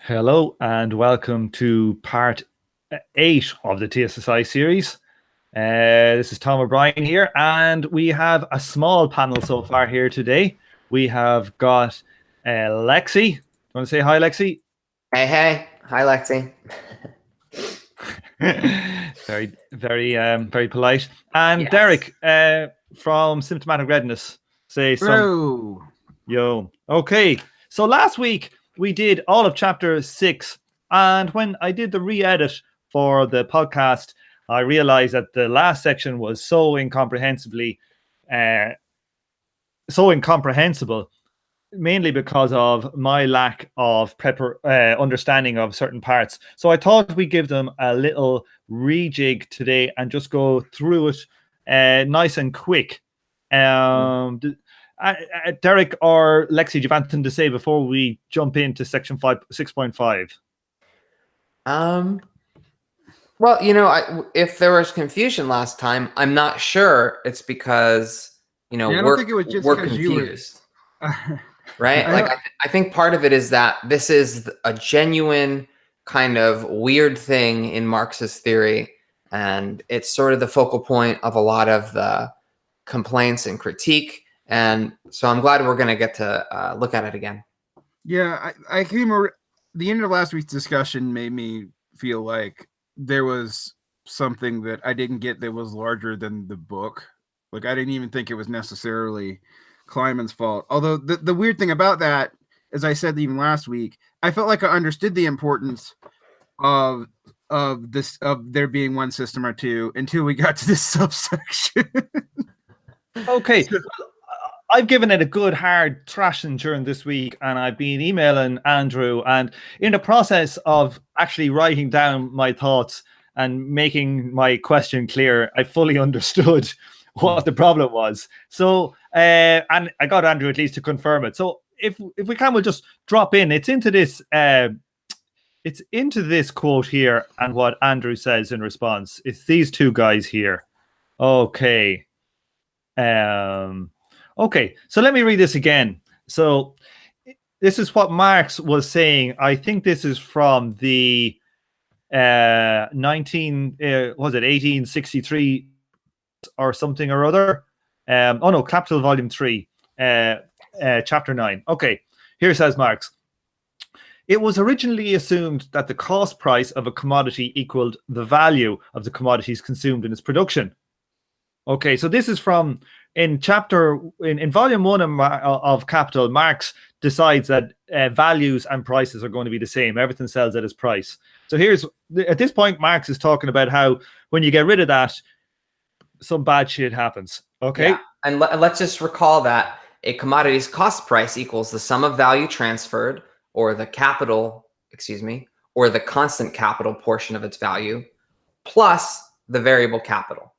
Hello and welcome to part 8 of the TSSI series. This is Tom O'Brien here, and we have a small panel so far here today. We have got Lexi. Do you want to say hi, Lexi? Hey. Hi, Lexi. Very polite. And Yes. Derek from Symptomatic Readiness. Say some. Hello. Yo. Okay. So last week we did all of chapter 6, and when I did the re-edit for the podcast, I realized that the last section was so incomprehensible, mainly because of my lack of understanding of certain parts. So I thought we'd give them a little rejig today and just go through it nice and quick. Derek or Lexi, do you have anything to say before we jump into section 6.5? Well, if there was confusion last time, I'm not sure it's because I don't think it was just we're because confused, you were. right? I think part of it is that this is a genuine kind of weird thing in Marx's theory, and it's sort of the focal point of a lot of the complaints and critique. And so I'm glad we're going to get to look at it again. Yeah, I came the end of last week's discussion made me feel like there was something that I didn't get that was larger than the book. Like, I didn't even think it was necessarily Kleiman's fault. Although the weird thing about that, as I said even last week, I felt like I understood the importance of there being one system or two until we got to this subsection. Okay. I've given it a good hard thrashing during this week, and I've been emailing Andrew, and in the process of actually writing down my thoughts and making my question clear, I fully understood what the problem was. So, and I got Andrew at least to confirm it. So if we can, we'll just drop in. It's into this quote here, and what Andrew says in response. It's these two guys here. Okay. Okay, so let me read this again. So this is what Marx was saying. I think this is from the 1863 or something or other. Capital Volume 3, Chapter 9. Okay, here says Marx. It was originally assumed that the cost price of a commodity equaled the value of the commodities consumed in its production. Okay, so this is from in volume 1 of Capital. Marx decides that values and prices are going to be the same. Everything sells at its price. So at this point, Marx is talking about how when you get rid of that, some bad shit happens. Okay, yeah. And let's just recall that a commodity's cost price equals the sum of value transferred, or the constant capital portion of its value, plus the variable capital.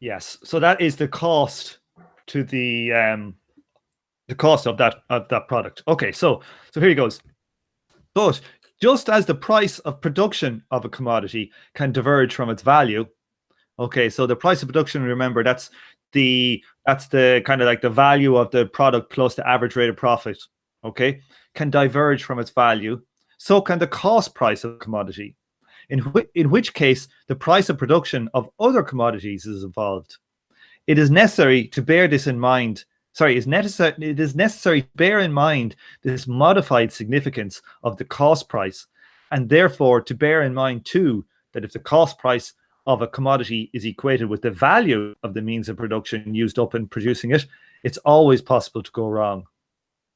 Yes, so that is the cost to the cost of that product. Okay, so here he goes. But just as the price of production of a commodity can diverge from its value, okay, so the price of production, remember, that's the kind of like the value of the product plus the average rate of profit, okay, can diverge from its value. So can the cost price of a commodity. In which case, the price of production of other commodities is involved. It is necessary to bear this in mind. It is necessary to bear in mind this modified significance of the cost price, and therefore to bear in mind too that if the cost price of a commodity is equated with the value of the means of production used up in producing it, it's always possible to go wrong.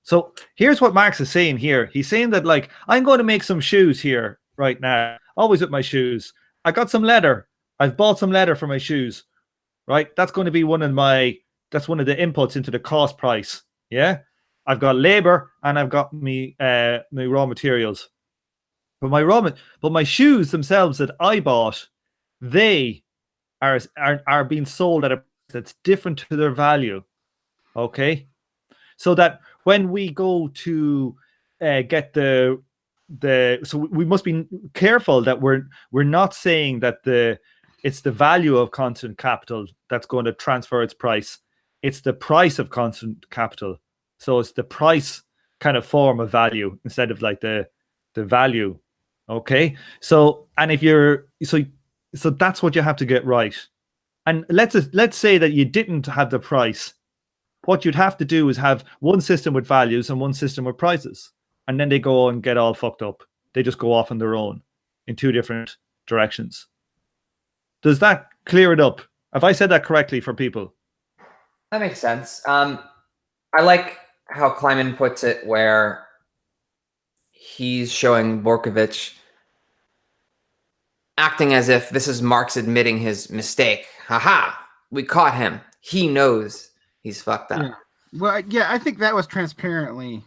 So here's what Marx is saying here. He's saying that, like, I'm going to make some shoes here right now. Always with my shoes. I got some leather. I've bought some leather for my shoes, right? That's going to be one of the inputs into the cost price. Yeah. I've got labor and I've got my raw materials. But my shoes themselves that I bought, they are being sold at a price that's different to their value. Okay. So that when we go to get so we must be careful that we're not saying that it's the value of constant capital that's going to transfer its price. It's the price of constant capital. So it's the price kind of form of value instead of like the the value. Okay, so and if you're so that's what you have to get right. And let's say that you didn't have the price. What you'd have to do is have one system with values and one system with prices, and then they go and get all fucked up. They just go off on their own in two different directions. Does that clear it up? Have I said that correctly for people? That makes sense. I like how Kleiman puts it, where he's showing Borkovich acting as if this is Marx admitting his mistake. Haha, we caught him. He knows he's fucked up. Yeah. Well, yeah, I think that was transparently.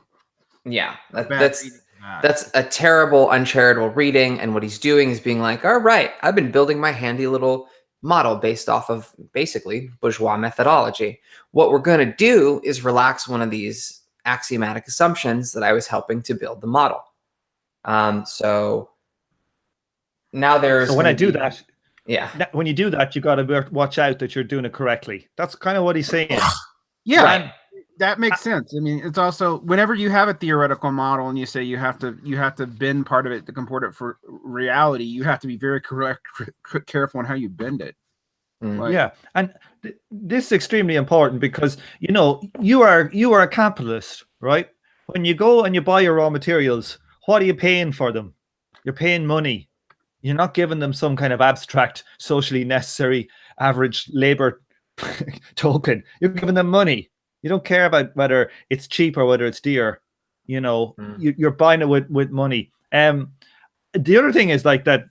Yeah, that's a terrible, uncharitable reading. And what he's doing is being like, all right, I've been building my handy little model based off of basically bourgeois methodology. What we're going to do is relax one of these axiomatic assumptions that I was helping to build the model. So now there's. So when I do that, yeah, when you do that, you got to watch out that you're doing it correctly. That's kind of what he's saying. Yeah. Right. That makes sense. I mean, it's also whenever you have a theoretical model and you say you have to bend part of it to comport it for reality, you have to be very careful on how you bend it. Mm. Yeah, and this is extremely important because you are a capitalist, right? When you go and you buy your raw materials, what are you paying for them? You're paying money. You're not giving them some kind of abstract, socially necessary average labor token. You're giving them money. You don't care about whether it's cheap or whether it's dear. You're buying it with money. The other thing is like that.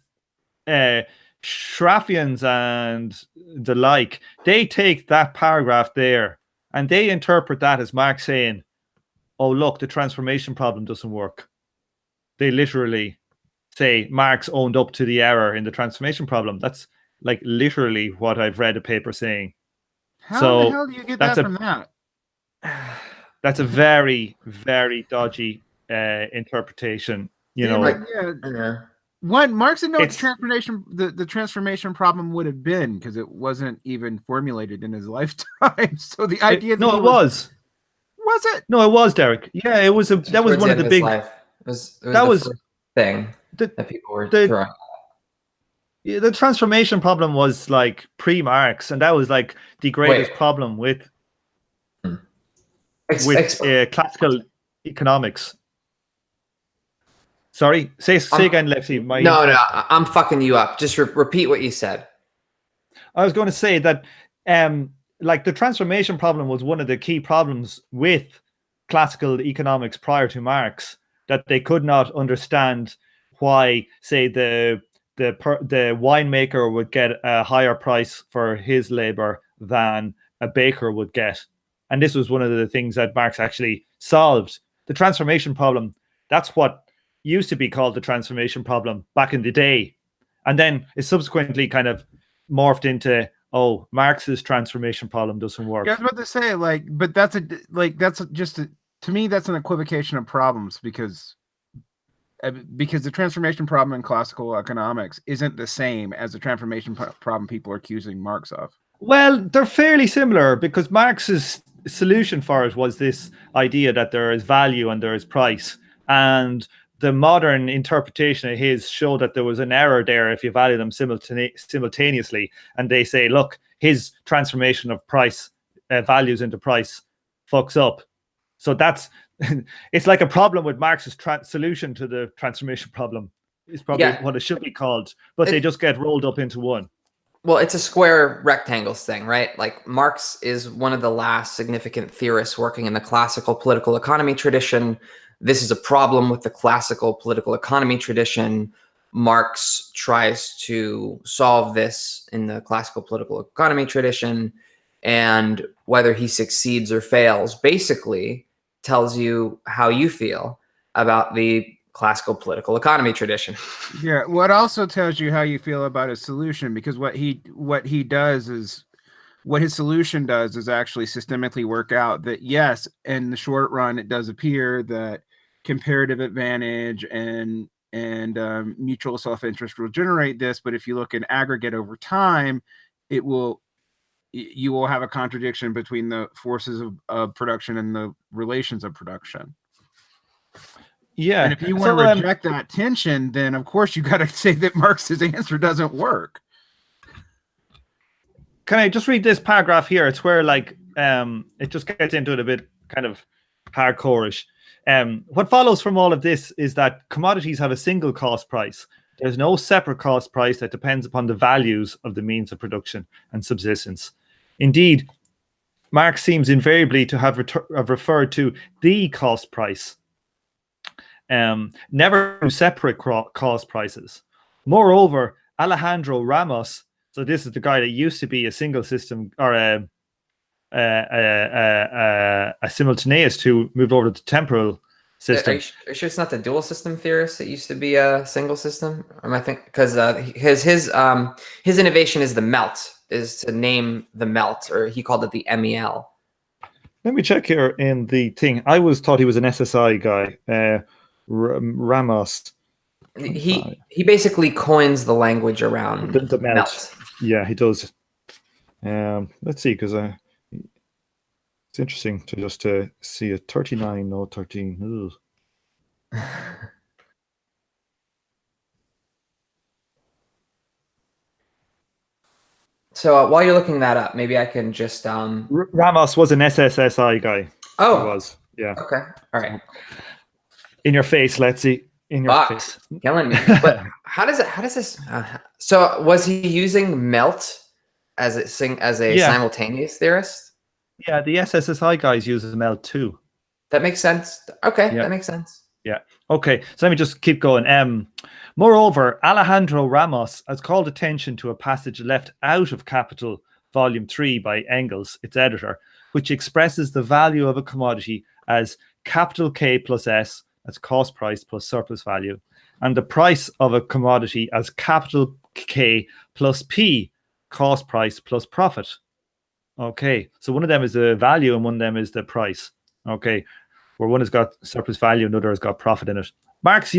Schraffians and the like, they take that paragraph there and they interpret that as Marx saying, "Oh, look, the transformation problem doesn't work." They literally say Marx owned up to the error in the transformation problem. That's like literally what I've read a paper saying. How the hell do you get that from that? That's a very, very dodgy interpretation. One, Marx didn't know what the transformation problem would have been because it wasn't even formulated in his lifetime. So the idea it was it? No, it was, Derek. Yeah, it was that was one of the big life. It was the first thing that people were throwing. Yeah, the transformation problem was like pre-Marx, and that was like the greatest problem with classical economics. Sorry, say again, Lexi. No, I'm fucking you up. Just repeat what you said. I was going to say that, like the transformation problem was one of the key problems with classical economics prior to Marx, that they could not understand why, say, the winemaker would get a higher price for his labor than a baker would get, and this was one of the things that Marx actually solved. The transformation problem. That's what used to be called the transformation problem back in the day, and then it subsequently kind of morphed into, oh, Marx's transformation problem doesn't work. I was about to say, but to me that's an equivocation of problems because the transformation problem in classical economics isn't the same as the transformation problem people are accusing Marx of. Well, they're fairly similar because Marx's solution for it was this idea that there is value and there is price, and the modern interpretation of his showed that there was an error there if you value them simultaneously. And they say, look, his transformation of price values into price fucks up. So that's it's like a problem with Marx's solution to the transformation problem. Is probably what it should be called, but they just get rolled up into one. Well, it's a square rectangles thing, right? Like Marx is one of the last significant theorists working in the classical political economy tradition. This is a problem with the classical political economy tradition. Marx tries to solve this in the classical political economy tradition, and whether he succeeds or fails basically tells you how you feel about the classical political economy tradition. Yeah, what also tells you how you feel about his solution, because what his solution does is actually systemically work out that, yes, in the short run, it does appear that comparative advantage and mutual self-interest will generate this, but if you look in aggregate over time, you will have a contradiction between the forces of production and the relations of production. Yeah. And if you want to reject that tension, then of course you got to say that Marx's answer doesn't work. Can I just read this paragraph here? It's where like it just gets into it a bit kind of hardcore-ish. What follows from all of this is that commodities have a single cost price. There's no separate cost price that depends upon the values of the means of production and subsistence. Indeed, Marx seems invariably to have referred to the cost price, never to separate cost prices. Moreover, Alejandro Ramos, so this is the guy that used to be a single system or a simultaneous who moved over to the temporal system. Are you sure it's not the dual system theorist that used to be a single system? Or am I think because his innovation is the melt, is to name the melt, or he called it the MEL. Let me check here in the thing. I always thought he was an SSI guy. Ramos. He basically coins the language around the melt. melt. Yeah, he does. Let's see, because it's interesting to just see a 39, no 13. So while you're looking that up, maybe I can just Ramos was an SSSI guy. Oh, he was. Yeah. Okay. All right. In your face, let's see. In your face. Killing me. But how does this? So was he using melt as a simultaneous theorist? Yeah, the SSSI guys use melt too. That makes sense. Okay, that makes sense. Yeah. Okay. So let me just keep going. Moreover, Alejandro Ramos has called attention to a passage left out of Capital, Volume 3 by Engels, its editor, which expresses the value of a commodity as capital K plus S, that's cost price plus surplus value, and the price of a commodity as capital K plus P, cost price plus profit. Okay, so one of them is the value and one of them is the price. Okay, where one has got surplus value, another has got profit in it. Marx's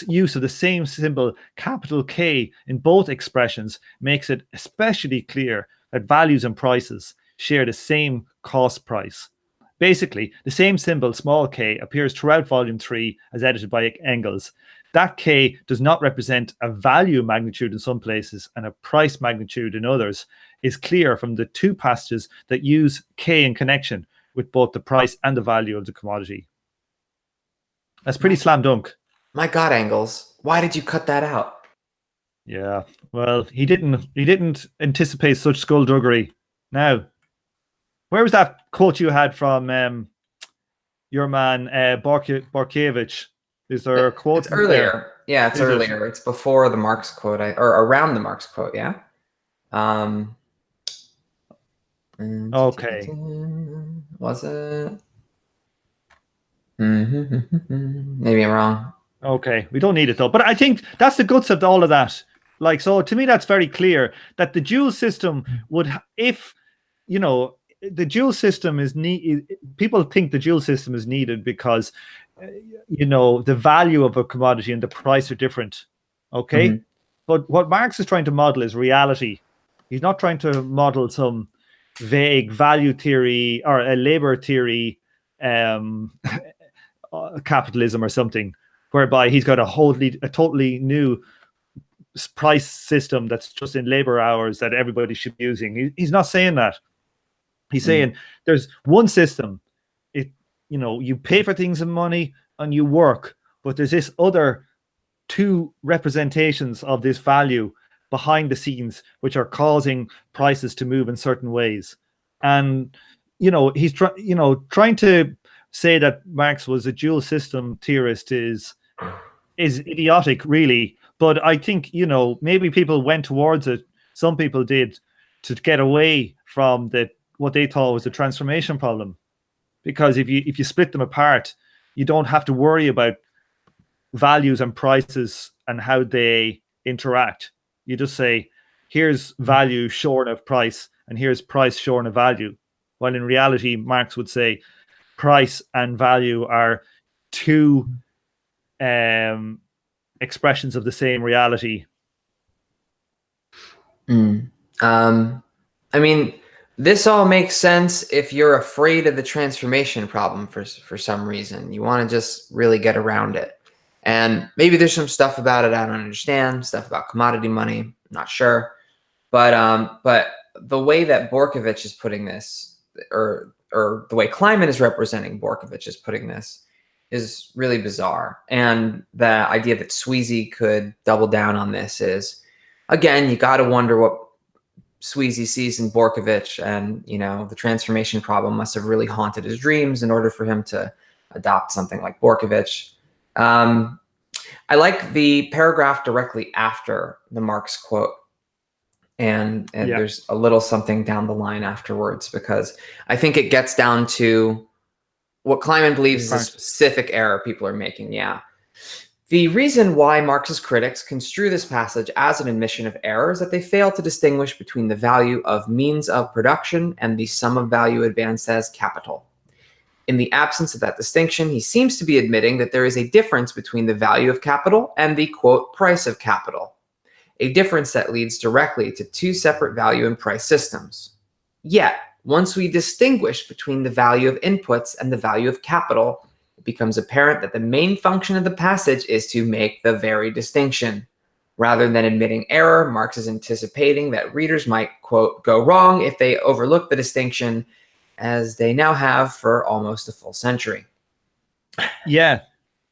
use of the same symbol, capital K, in both expressions makes it especially clear that values and prices share the same cost price. Basically, the same symbol, small k, appears throughout Volume 3 as edited by Engels. That k does not represent a value magnitude in some places and a price magnitude in others, is clear from the two passages that use k in connection with both the price and the value of the commodity. That's pretty slam dunk. My God, Engels, why did you cut that out? Yeah, well, he didn't anticipate such skullduggery. Now, where was that quote you had from your man Borkiewicz? Is there a quote? It's earlier. There? Yeah, it's earlier. It's before the Marx quote, or around the Marx quote. Yeah. Okay. Was it? Maybe I'm wrong. Okay, we don't need it though. But I think that's the guts of all of that. Like, so to me, that's very clear that the dual system would, if, you know, the dual system is needed. People think the dual system is needed because, you know, the value of a commodity and the price are different. Okay. But what Marx is trying to model is reality. He's not trying to model some vague value theory or a labor theory, capitalism or something, whereby he's got a totally new price system that's just in labor hours that everybody should be using. He's not saying that. He's saying there's one system. It, you know, you pay for things in money and you work, but there's this other two representations of this value behind the scenes, which are causing prices to move in certain ways. And, you know, he's trying to say that Marx was a dual system theorist is idiotic, really. But I think, you know, maybe people went towards it. Some people did, to get away from what they thought was the transformation problem. Because if you split them apart, you don't have to worry about values and prices and how they interact. You just say, here's value shorn of price, and here's price shorn of value. While in reality, Marx would say price and value are two expressions of the same reality. I mean, This all makes sense if you're afraid of the transformation problem for some reason. You want to just really get around it. And maybe there's some stuff about it I don't understand, stuff about commodity money, I'm not sure. But the way that Borkovich is putting this, or the way Kleiman is representing Borkovich is putting this, is really bizarre. And the idea that Sweezy could double down on this is, again, you got to wonder what Sweezy sees in Borkovich, and the transformation problem must have really haunted his dreams in order for him to adopt something like Borkovich. I like the paragraph directly after the Marx quote, and there's a little something down the line afterwards, because I think it gets down to what Kleiman believes is a specific error people are making. Yeah. The reason why Marx's critics construe this passage as an admission of error is that they fail to distinguish between the value of means of production and the sum of value advanced as capital. In the absence of that distinction, he seems to be admitting that there is a difference between the value of capital and the, quote, price of capital, a difference that leads directly to two separate value and price systems. Yet, once we distinguish between the value of inputs and the value of capital, it becomes apparent that the main function of the passage is to make the very distinction. Rather than admitting error, Marx is anticipating that readers might, quote, go wrong if they overlook the distinction, as they now have for almost a full century. Yeah.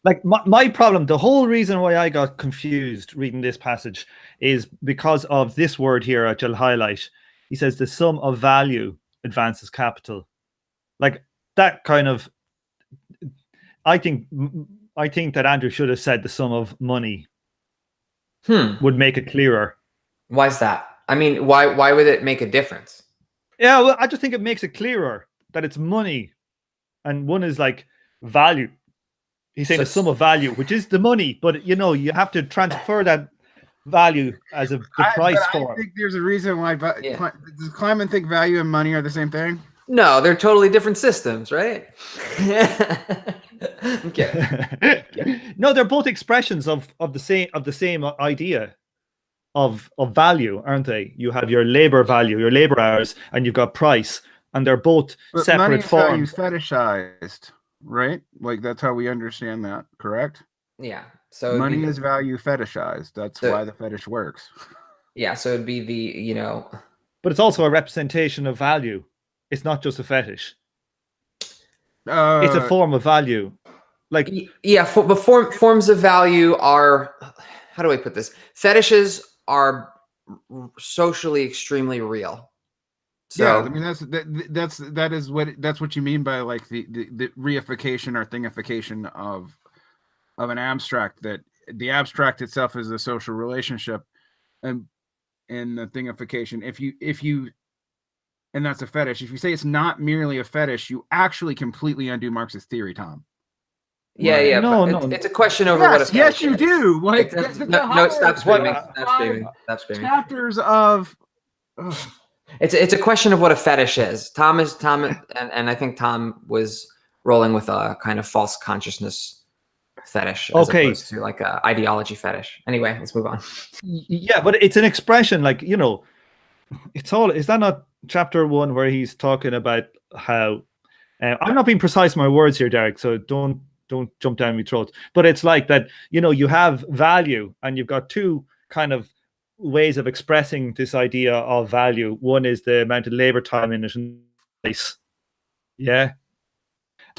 Like my problem, the whole reason why I got confused reading this passage is because of this word here, which I'll highlight. He says the sum of value advances capital. Like that kind of, I think that Andrew should have said the sum of money would make it clearer. Why is that? I mean, why would it make a difference? Yeah, well, I just think it makes it clearer that it's money and one is like value. He's saying the sum of value, which is the money, but you have to transfer that value as the price for it. I think there's a reason why. Does Kleiman think value and money are the same thing? No, they're totally different systems, right? Okay. No, they're both expressions of the same idea of value, aren't they? You have your labor value, your labor hours, and you've got price, and they're both separate forms. Money is fetishized, right? Like that's how we understand that, correct? Yeah. So money is value fetishized. That's why the fetish works. Yeah. So it'd be the But it's also a representation of value. It's not just a fetish. It's a form of value. Like but forms of value are, how do I put this? Fetishes are socially extremely real. So, yeah, I mean that's what you mean by like the reification or thingification of an abstract, that the abstract itself is a social relationship, and the thingification, if you and that's a fetish. If you say it's not merely a fetish, you actually completely undo Marx's theory, Tom. Yeah, right. yeah. No, it's a question over what a fetish yes, you is. do. Like, no, stop screaming. Stop screaming. Chapters of. It's a question of what a fetish is. Tom, and I think Tom was rolling with a kind of false consciousness fetish, as opposed to like a ideology fetish. Anyway, let's move on. Yeah, but it's an expression, like it's all. Is that not chapter 1 where he's talking about how? I'm not being precise in my words here, Derek, so don't jump down my throat. But it's like that. You have value, and you've got two kind of ways of expressing this idea of value. One is the amount of labor time in it, and price. Yeah,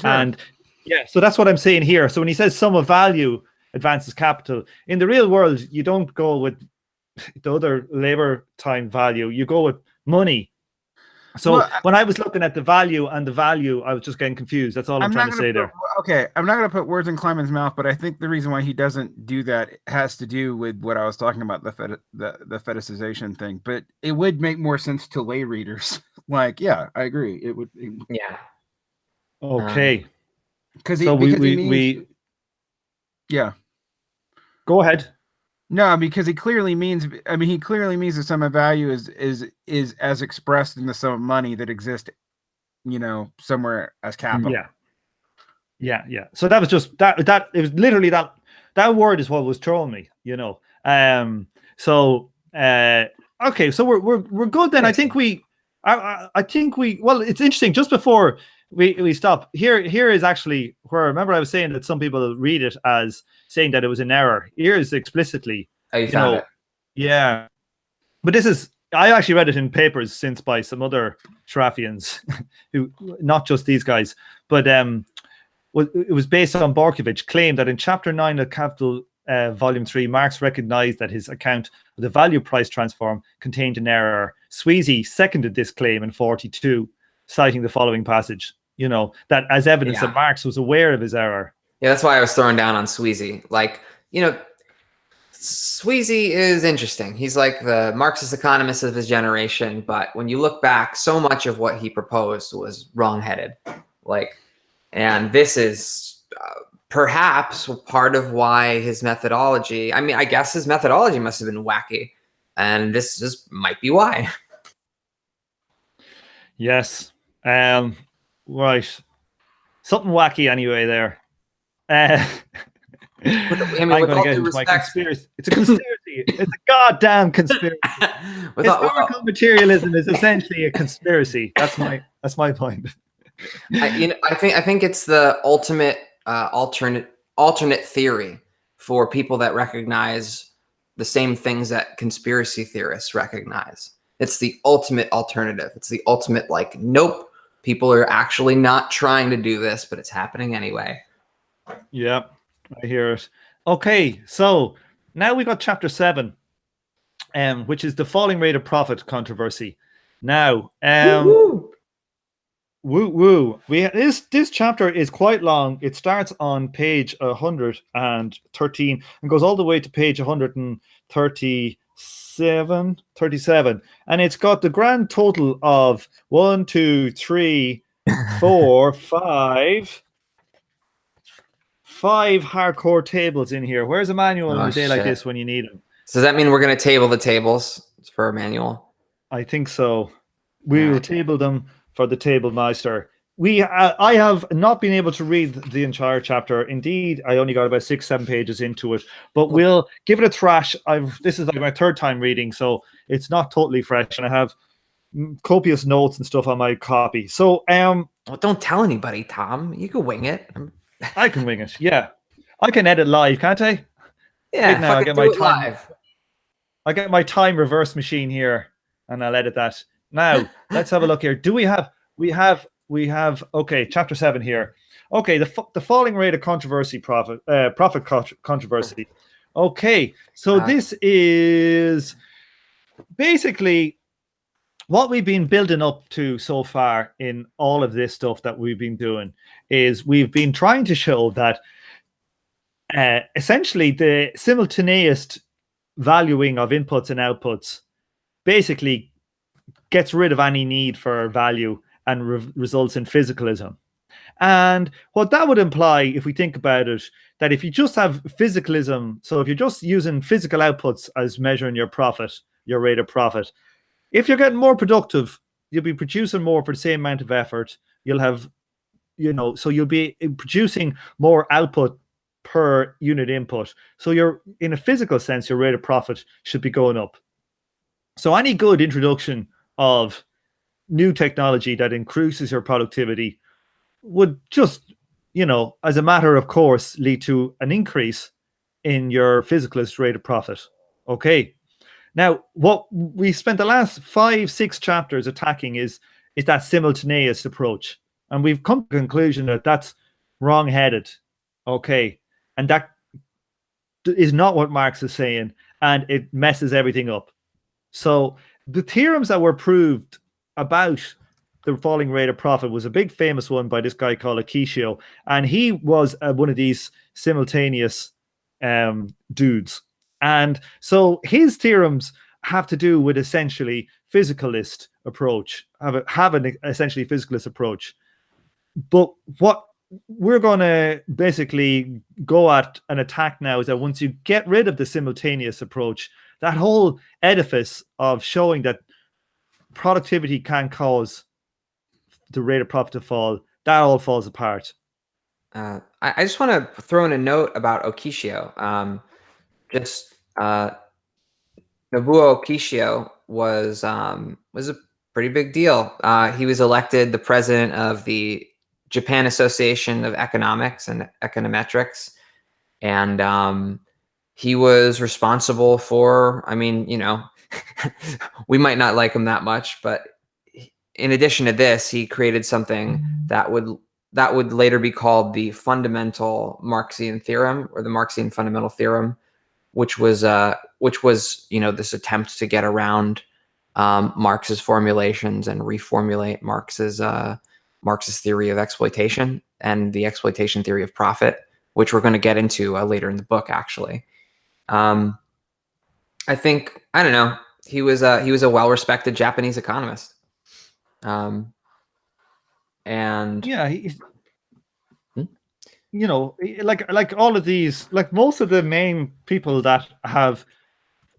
sure. And yeah, so that's what I'm saying here. So when he says sum of value advances capital, in the real world, you don't go with the other labor time value. You go with money. So when I was looking at the value and the value, I was just getting confused. That's all I'm trying to say there. Okay, I'm not going to put words in Kleiman's mouth, but I think the reason why he doesn't do that has to do with what I was talking about, the fetishization thing. But it would make more sense to lay readers. Like, yeah, I agree. It would. Yeah. Okay. Because yeah. Go ahead. No, because he clearly means. I mean, he clearly means the sum of value is as expressed in the sum of money that exists, somewhere as capital. Yeah. So that was just that. It was literally that word is what was throwing me. So okay, so we're good then. I think we I think well, it's interesting. Just before we stop, here is actually where, remember I was saying that some people read it as saying that it was an error. Here is explicitly, Oh, you found it. Yeah. But this is, I actually read it in papers since by some other Sharafians, who, not just these guys, but it was based on Borkovich claimed that in chapter 9 of Capital volume 3, Marx recognized that his account of the value price transform contained an error. Sweezy seconded this claim in 42, citing the following passage, that as evidence that Marx was aware of his error. Yeah, that's why I was throwing down on Sweezy. Like, Sweezy is interesting. He's like the Marxist economist of his generation, but when you look back, so much of what he proposed was wrong-headed. And this is perhaps part of why his methodology, I mean, I guess his methodology must have been wacky, and this just might be why. Yes. Right. Something wacky anyway there. I'm going to get into my conspiracy. It's a conspiracy. It's a goddamn conspiracy. Historical materialism is essentially a conspiracy. That's my point. I think it's the ultimate alternate theory for people that recognize the same things that conspiracy theorists recognize. It's the ultimate alternative. It's the ultimate, like, nope, people are actually not trying to do this, but it's happening anyway. Yeah, I hear it. Okay, so now we got chapter 7, which is the falling rate of profit controversy. Now, this chapter is quite long. It starts on page 113 and goes all the way to page 137, and it's got the grand total of 1, 2, 3, 4, 5 hardcore tables in here. Where's a manual in a day like this when you need them? So does that mean we're going to table the tables for a manual? I think so. We will table them for the table master. I have not been able to read the entire chapter. Indeed, I only got about 6-7 pages into it, but we'll give it a thrash. This is like my 3rd time reading, so it's not totally fresh, and I have copious notes and stuff on my copy. So well, don't tell anybody, Tom. You can wing it. I can wing it. Yeah, I can edit live, can't I? Yeah, now I get my time live. I get my time reverse machine here, and I'll edit that. Now let's have a look here. Do we have okay, chapter 7 here. Okay, the falling rate of controversy profit controversy. Okay, so this is basically what we've been building up to so far in all of this stuff that we've been doing. Is we've been trying to show that essentially the simultaneous valuing of inputs and outputs basically gets rid of any need for value and results in physicalism. And what that would imply, if we think about it, that if you just have physicalism, so if you're just using physical outputs as measuring your profit, your rate of profit, if you're getting more productive, you'll be producing more for the same amount of effort. You'll have, so you'll be producing more output per unit input. So you're, in a physical sense, your rate of profit should be going up. So any good introduction of new technology that increases your productivity would just, as a matter of course, lead to an increase in your physicalist rate of profit. Okay. Now, what we spent the last 5-6 chapters attacking is that simultaneous approach. And we've come to the conclusion that that's wrong-headed. Okay. And that is not what Marx is saying. And it messes everything up. So the theorems that were proved about the falling rate of profit was a big famous one by this guy called Okishio. And he was one of these simultaneous dudes. And so his theorems have to do with essentially physicalist approach, have an essentially physicalist approach. But what we're going to basically go at an attack now is that once you get rid of the simultaneous approach, that whole edifice of showing that productivity can cause the rate of profit to fall, that all falls apart. I just want to throw in a note about Okishio. Nobuo Okishio was a Pretty big deal. He was elected the president of the Japan Association of Economics and Econometrics. And he was responsible for, I mean, you know, we might not like him that much, but in addition to this, he created something that would later be called the fundamental Marxian theorem, or the Marxian fundamental theorem, which was you know, this attempt to get around Marx's formulations and reformulate Marx's theory of exploitation and the exploitation theory of profit, which we're going to get into later in the book, actually. I think, I don't know, he was a well-respected Japanese economist. And yeah, you know, like all of these, like most of the main people that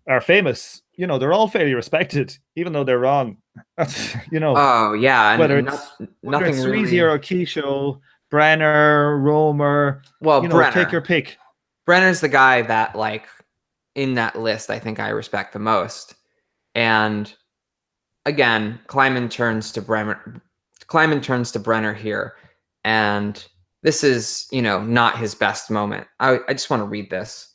are famous, you know, they're all fairly respected, even though they're wrong. That's, you know. Oh yeah, and whether nothing it's really. or Okishio, Brenner, Romer, Well, you know, Brenner. take your pick. Brenner's the guy that, like, in that list, I think I respect the most. And again, Kleinman turns to Brenner here, and this is, you know, not his best moment. I just want to read this.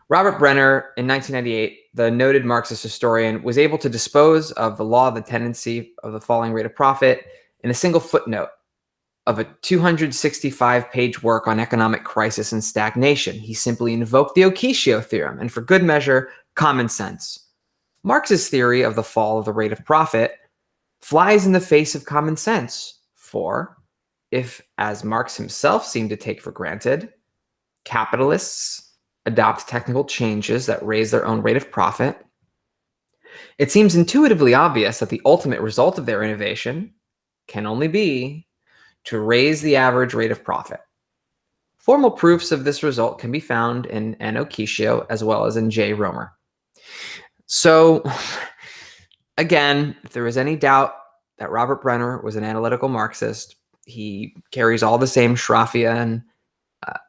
Robert Brenner, in 1998, the noted Marxist historian, was able to dispose of the law of the tendency of the falling rate of profit in a single footnote of a 265-page work on economic crisis and stagnation. He simply invoked the Okishio theorem, and for good measure, common sense. Marx's theory of the fall of the rate of profit flies in the face of common sense, for if, as Marx himself seemed to take for granted, capitalists adopt technical changes that raise their own rate of profit, it seems intuitively obvious that the ultimate result of their innovation can only be to raise the average rate of profit. Formal proofs of this result can be found in N. Okishio as well as in J. Romer. So, again, if there was any doubt that Robert Brenner was an analytical Marxist, he carries all the same Schraffian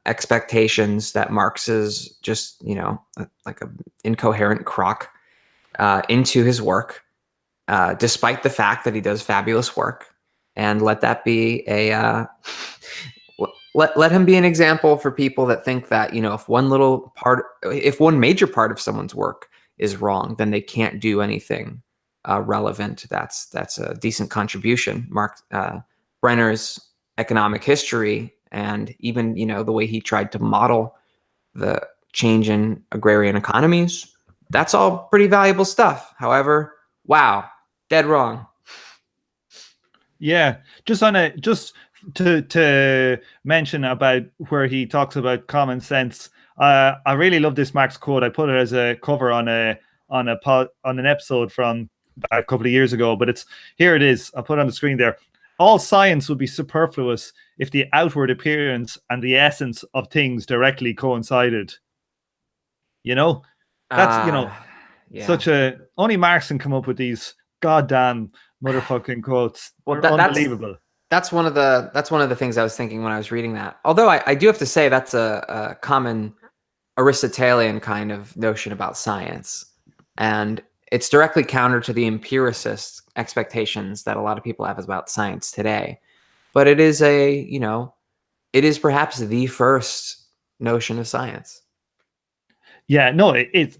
expectations that Marx is just, you know, like an incoherent crock into his work, despite the fact that he does fabulous work. And let that be a let him be an example for people that think that, you know, if one major part of someone's work is wrong, then they can't do anything relevant. That's a decent contribution. Brenner's economic history, and even, you know, the way he tried to model the change in agrarian economies, that's all pretty valuable stuff. However, wow, dead wrong. Yeah, just to mention about where he talks about common sense. I really love this Marx quote. I put it as a cover on an episode from a couple of years ago, but here it is. I'll put it on the screen there. All science would be superfluous if the outward appearance and the essence of things directly coincided. You know, that's, you know, yeah. only Marx can come up with these goddamn motherfucking quotes. Well, unbelievable. That's one of the things I was thinking when I was reading that. Although I do have to say that's a common Aristotelian kind of notion about science, and it's directly counter to the empiricist expectations that a lot of people have about science today. But it is it is perhaps the first notion of science. Yeah, no,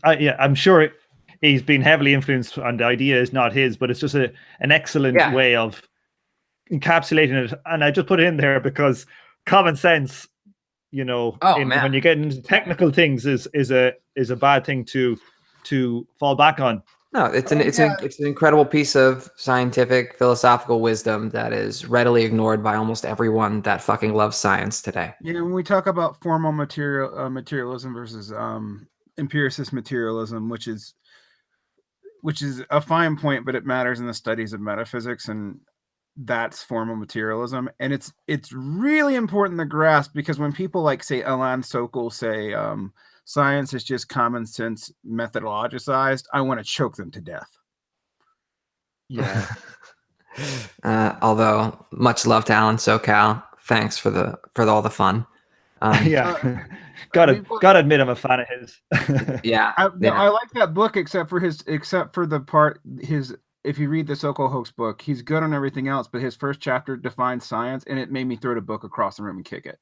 I'm sure he's been heavily influenced, and the idea is not his, but it's just an excellent way of encapsulating it. And I just put it in there because common sense, you know, when you get into technical things, is a bad thing to fall back on. No, it's an incredible piece of scientific philosophical wisdom that is readily ignored by almost everyone that fucking loves science today. Yeah, when we talk about formal materialism versus empiricist materialism, which is a fine point, but it matters in the studies of metaphysics, and that's formal materialism. And it's really important to grasp, because when people like, say, Alain Sokal say science is just common sense methodologized, I want to choke them to death. Yeah. Although much love to Alan Sokal. Thanks for all the fun. Yeah. Gotta admit, I'm a fan of his. Yeah. I like that book except for the part if you read the Sokol hoax book, he's good on everything else, but his first chapter defines science, and it made me throw the book across the room and kick it.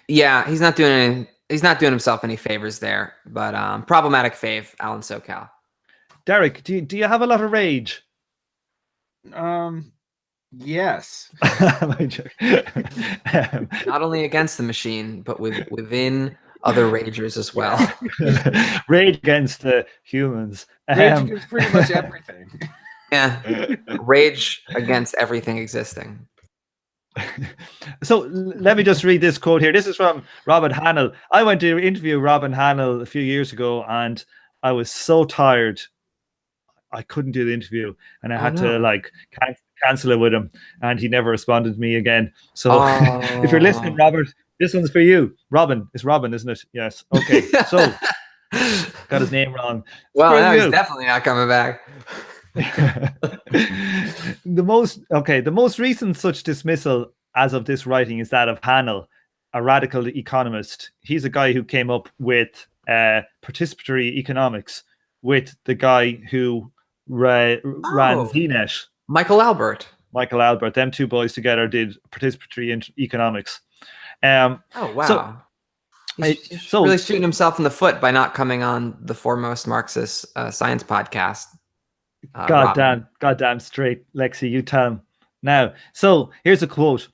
Yeah, he's not doing himself any favors there. But problematic fave, Alan Sokal. Derek, do you have a lot of rage? Yes. Not only against the machine, but within other ragers as well. Rage against the humans. Rage against pretty much everything. Yeah, rage against everything existing. So let me just read this quote here. This is from Robin Hannell. I went to interview Robin Hannell a few years ago, and I was so tired I couldn't do the interview, and I had to like cancel it with him, and he never responded to me again. So if you're listening, Robert, this one's for you. Robin, it's Robin, isn't it? Yes. Okay. So got his name wrong. Well, no, he's definitely not coming back. The most recent such dismissal as of this writing is that of Hannell, a radical economist. He's a guy who came up with participatory economics with the guy who ran ZNet. Michael Albert. Them two boys together did participatory economics. Oh, wow. He's really shooting himself in the foot by not coming on the foremost Marxist science podcast. Goddamn straight, Lexi, you tell him. Now, so here's a quote.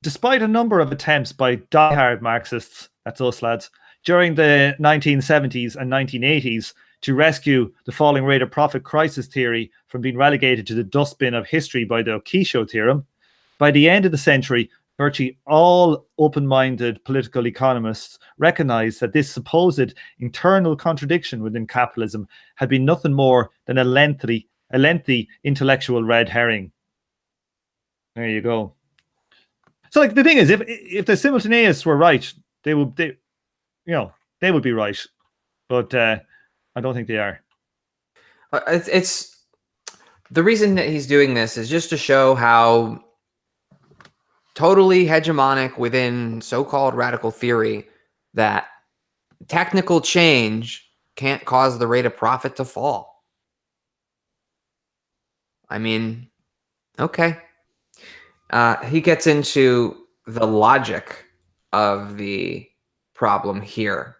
Despite a number of attempts by diehard Marxists, that's us lads, during the 1970s and 1980s to rescue the falling rate of profit crisis theory from being relegated to the dustbin of history by the Okishio theorem, by the end of the century, virtually all open-minded political economists recognized that this supposed internal contradiction within capitalism had been nothing more than a lengthy intellectual red herring. There you go. So, like, the thing is, if the simultaneous were right, they would be right, but I don't think they are. It's the reason that he's doing this is just to show how totally hegemonic within so-called radical theory that technical change can't cause the rate of profit to fall. I mean, okay. He gets into the logic of the problem here.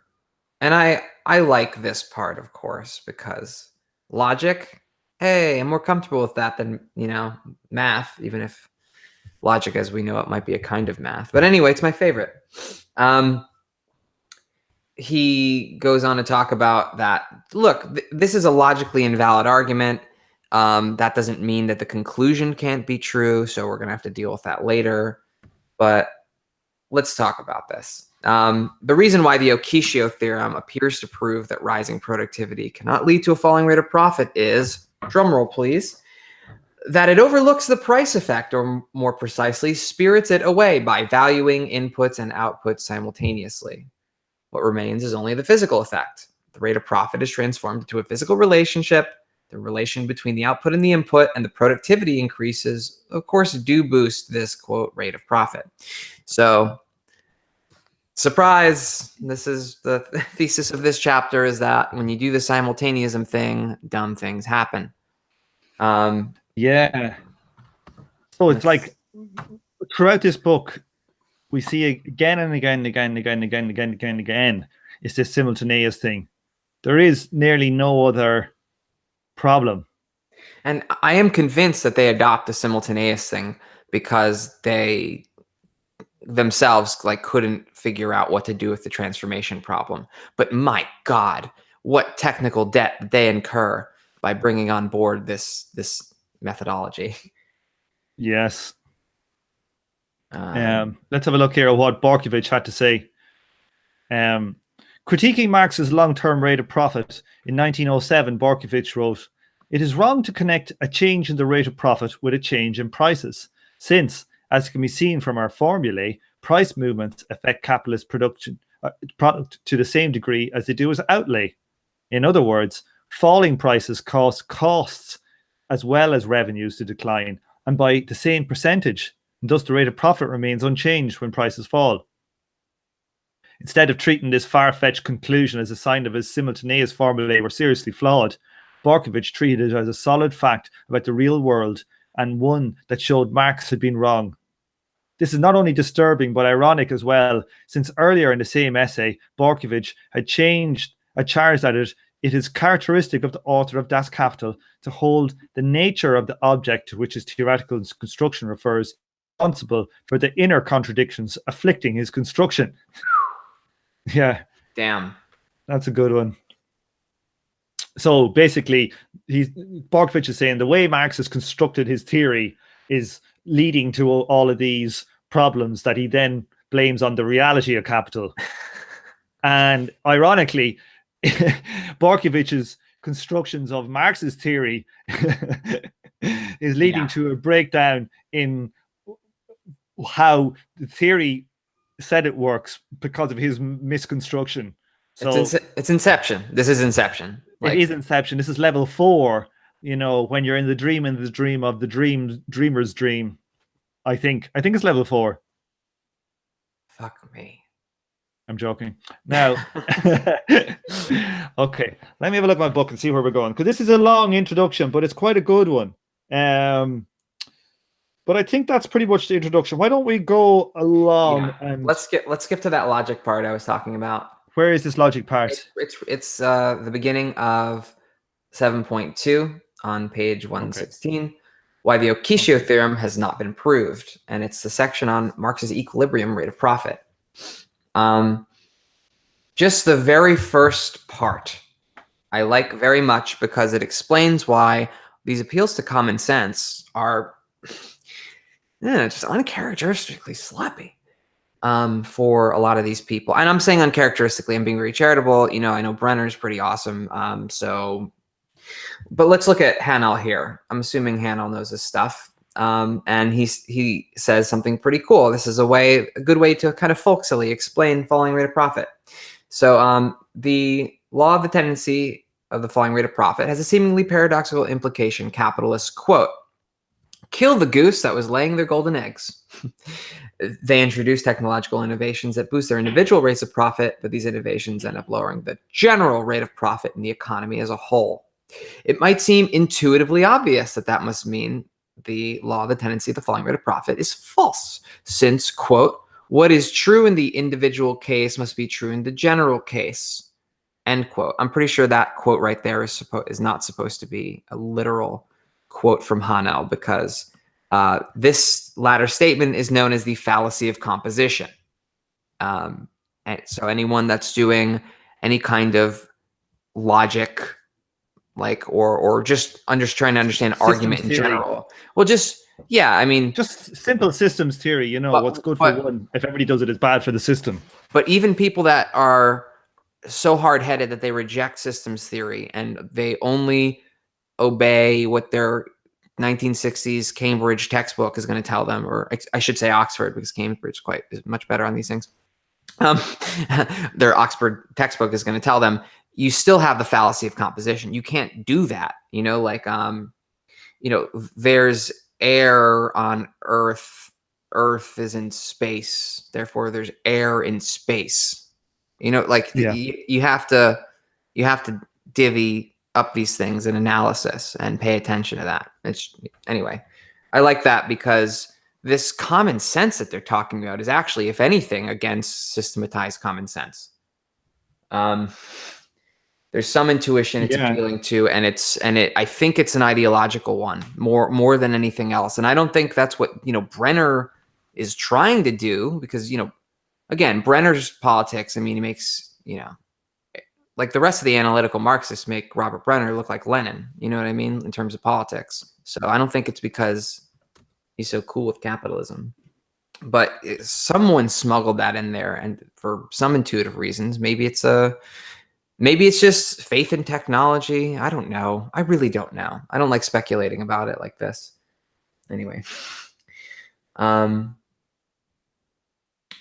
And I like this part, of course, because logic, hey, I'm more comfortable with that than, math, even if logic as we know it might be a kind of math. But anyway, it's my favorite. He goes on to talk about that. Look, this is a logically invalid argument. That doesn't mean that the conclusion can't be true. So we're going to have to deal with that later. But let's talk about this. The reason why the Okishio theorem appears to prove that rising productivity cannot lead to a falling rate of profit is, drumroll please, that it overlooks the price effect, or more precisely, spirits it away by valuing inputs and outputs simultaneously. What remains is only the physical effect. The rate of profit is transformed into a physical relationship. The relation between the output and the input and the productivity increases, of course, do boost this, quote, rate of profit. So, surprise, this is the thesis of this chapter, is that when you do the simultaneism thing, dumb things happen. Yeah. So it's like throughout this book, we see again and again and again and again and again and again and again and again, it's this simultaneous thing. There is nearly no other problem. And I am convinced that they adopt the simultaneous thing because they themselves couldn't figure out what to do with the transformation problem. But my God, what technical debt they incur by bringing on board this methodology. Yes. Let's have a look here at what Borkovich had to say. Critiquing Marx's long-term rate of profit in 1907, Borkovich wrote, "It is wrong to connect a change in the rate of profit with a change in prices, since, as can be seen from our formulae, price movements affect capitalist product to the same degree as they do as outlay. In other words, falling prices cause costs as well as revenues to decline, and by the same percentage, and thus the rate of profit remains unchanged when prices fall. Instead of treating this far-fetched conclusion as a sign of his simultaneous formulae were seriously flawed, Borkovich treated it as a solid fact about the real world and one that showed Marx had been wrong. This is not only disturbing but ironic as well, since earlier in the same essay, Borkovich had charged that it is characteristic of the author of Das Kapital to hold the nature of the object to which his theoretical construction refers responsible for the inner contradictions afflicting his construction. Yeah. Damn. That's a good one. So basically, Borkovich is saying the way Marx has constructed his theory is leading to all of these problems that he then blames on the reality of capital. And ironically, Borkovich's constructions of Marx's theory is leading to a breakdown in how the theory said it works because of his misconstruction. So it's Inception. This is Inception. It is Inception. This is level 4. You know, when you're in the dream of the dreamer's dream. I think it's level 4. Fuck me. I'm joking. Now, okay, let me have a look at my book and see where we're going, because this is a long introduction, but it's quite a good one. But I think that's pretty much the introduction. Why don't we go along and let's skip to that logic part I was talking about. Where is this logic part? It's the beginning of 7.2 on page 116. Okay. Why the Okishio theorem has not been proved, and it's the section on Marx's equilibrium rate of profit. Just the very first part I like very much because it explains why these appeals to common sense are just uncharacteristically sloppy for a lot of these people. And I'm saying uncharacteristically, I'm being very charitable. You know, I know Brenner's pretty awesome. But let's look at Hanel here. I'm assuming Hanel knows this stuff. And he says something pretty cool. This is a good way to kind of folksily explain falling rate of profit. So the law of the tendency of the falling rate of profit has a seemingly paradoxical implication. Capitalists quote, "Kill the goose that was laying their golden eggs." They introduce technological innovations that boost their individual rates of profit, but these innovations end up lowering the general rate of profit in the economy as a whole. It might seem intuitively obvious that must mean the law of the tendency of the falling rate of profit is false, since, quote, "what is true in the individual case must be true in the general case," end quote. I'm pretty sure that quote right there is not supposed to be a literal quote from Hanel, because this latter statement is known as the fallacy of composition. And so anyone that's doing any kind of logic, or just trying to understand argument in general, well, just simple systems theory. You know, what's good for one, if everybody does it, is bad for the system. But even people that are so hard-headed that they reject systems theory and they only obey what their 1960s Cambridge textbook is going to tell them, or I should say Oxford, because Cambridge is much better on these things. Their Oxford textbook is going to tell them, you still have the fallacy of composition. You can't do that. You know, there's air on Earth. Earth is in space. Therefore, there's air in space. You know, you have to divvy up these things in analysis and pay attention to that. Anyway, I like that because this common sense that they're talking about is actually, if anything, against systematized common sense. There's some intuition it's appealing to, and I think it's an ideological one more than anything else. And I don't think that's what, Brenner is trying to do, because, again, Brenner's politics, I mean, he makes, like the rest of the analytical Marxists make Robert Brenner look like Lenin, you know what I mean, in terms of politics. So I don't think it's because he's so cool with capitalism. But someone smuggled that in there, and for some intuitive reasons, maybe it's just faith in technology. I don't know. I really don't know. I don't like speculating about it like this. Anyway.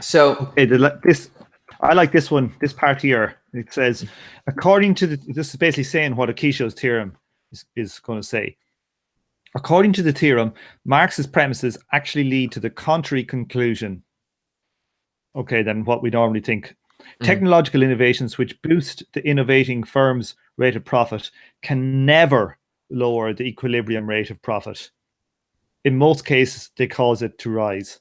So I like this one, this part here. It says, according to this is basically saying what Okishio's theorem is going to say. According to the theorem, Marx's premises actually lead to the contrary conclusion. Okay, then what we normally think. Technological innovations which boost the innovating firm's rate of profit can never lower the equilibrium rate of profit. In most cases, they cause it to rise.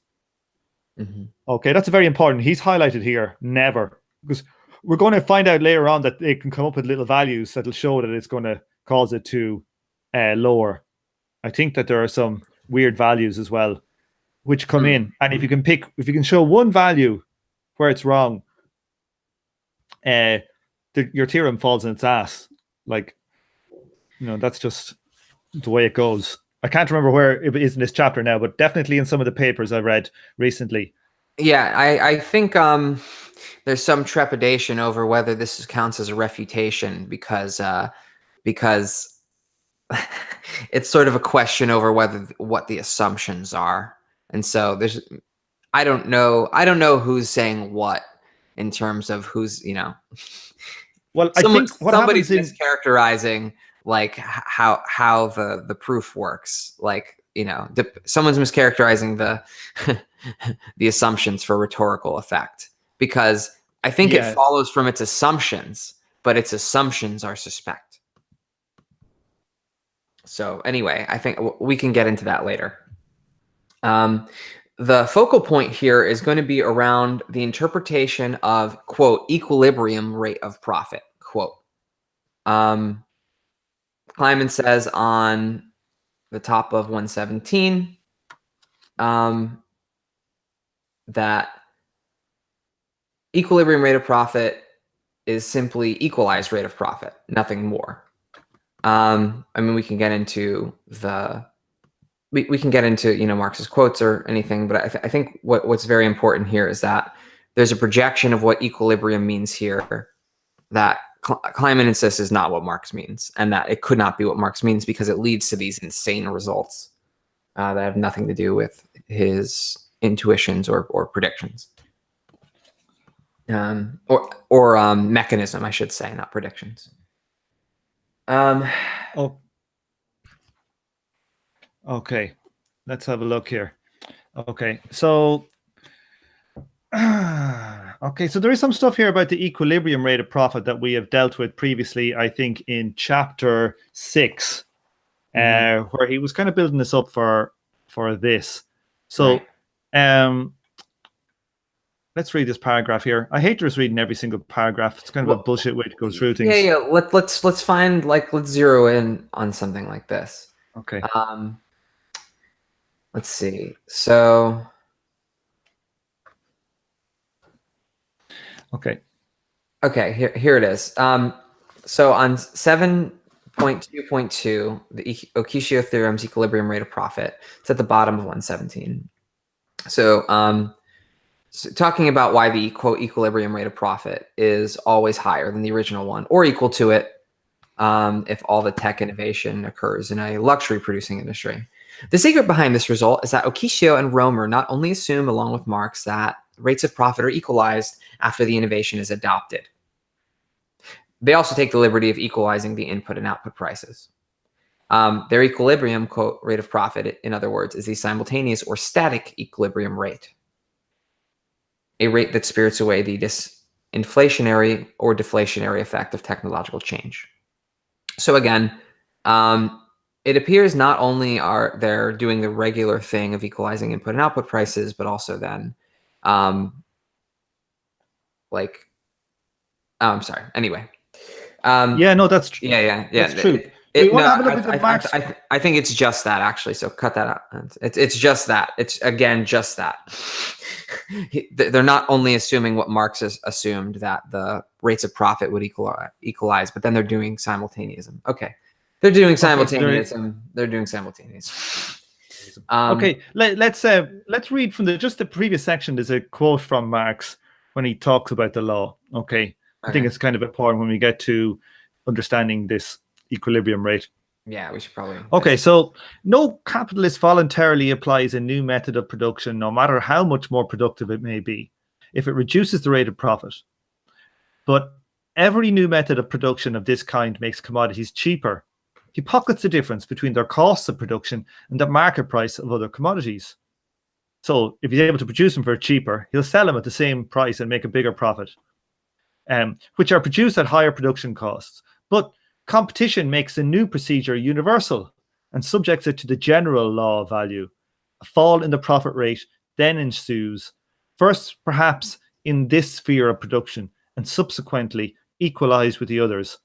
Okay, that's very important. He's highlighted here, never, because we're going to find out later on that they can come up with little values that'll show that it's going to cause it to lower. I think that there are some weird values as well, which come in. And if you can show one value where it's wrong, your theorem falls in its ass. Like, that's just the way it goes. I can't remember where it is in this chapter now, but definitely in some of the papers I read recently. Yeah, I think there's some trepidation over whether this counts as a refutation because it's sort of a question over what the assumptions are, and so I don't know who's saying what in terms of who's Well, I think somebody's mischaracterizing like how the proof works, like someone's mischaracterizing the assumptions for rhetorical effect, because I think it follows from its assumptions, but its assumptions are suspect. So anyway, I think we can get into that later. The focal point here is going to be around the interpretation of, quote, equilibrium rate of profit, quote. Kleiman says on the top of 117 that equilibrium rate of profit is simply equalized rate of profit, nothing more. I mean, we can get into Marx's quotes or anything, but I think what's very important here is that there's a projection of what equilibrium means here that Kleiman insists is not what Marx means, and that it could not be what Marx means because it leads to these insane results that have nothing to do with his intuitions or predictions, or mechanism, I should say, not predictions. Okay, let's have a look here. Okay, so so there is some stuff here about the equilibrium rate of profit that we have dealt with previously, I think in chapter 6, where he was kind of building this up for this. So let's read this paragraph here. I hate just reading every single paragraph. It's kind of a bullshit way to go through things. Yeah. Let's find, let's zero in on something like this. Okay. Let's see. So. Okay. Here it is. So on 7.2.2, the Okishio theorem's equilibrium rate of profit. It's at the bottom of 117. So, so talking about why the quote equilibrium rate of profit is always higher than the original one, or equal to it, if all the tech innovation occurs in a luxury producing industry. The secret behind this result is that Okishio and Romer not only assume, along with Marx, that rates of profit are equalized after the innovation is adopted. They also take the liberty of equalizing the input and output prices. Their equilibrium, quote, rate of profit, in other words, is the simultaneous or static equilibrium rate, a rate that spirits away the disinflationary or deflationary effect of technological change. So again, it appears not only are they doing the regular thing of equalizing input and output prices, but also then, I'm sorry. Anyway. Yeah, no, that's true. Yeah. That's true. I think it's just that, actually. So cut that out. It's just that. It's again just that. They're not only assuming what Marx has assumed, that the rates of profit would equalize, but then they're doing simultaneism. Okay. They're doing simultaneism. They're doing simultaneous. Okay, let's read from the previous section. There's a quote from Marx when he talks about the law. Okay, I think it's kind of important when we get to understanding this equilibrium rate. Yeah, we should probably. Okay, so no capitalist voluntarily applies a new method of production, no matter how much more productive it may be, if it reduces the rate of profit. But every new method of production of this kind makes commodities cheaper. He pockets the difference between their costs of production and the market price of other commodities. So if he's able to produce them for cheaper, he'll sell them at the same price and make a bigger profit. which are produced at higher production costs. But competition makes the new procedure universal and subjects it to the general law of value. A fall in the profit rate then ensues, first perhaps in this sphere of production, and subsequently equalized with the others.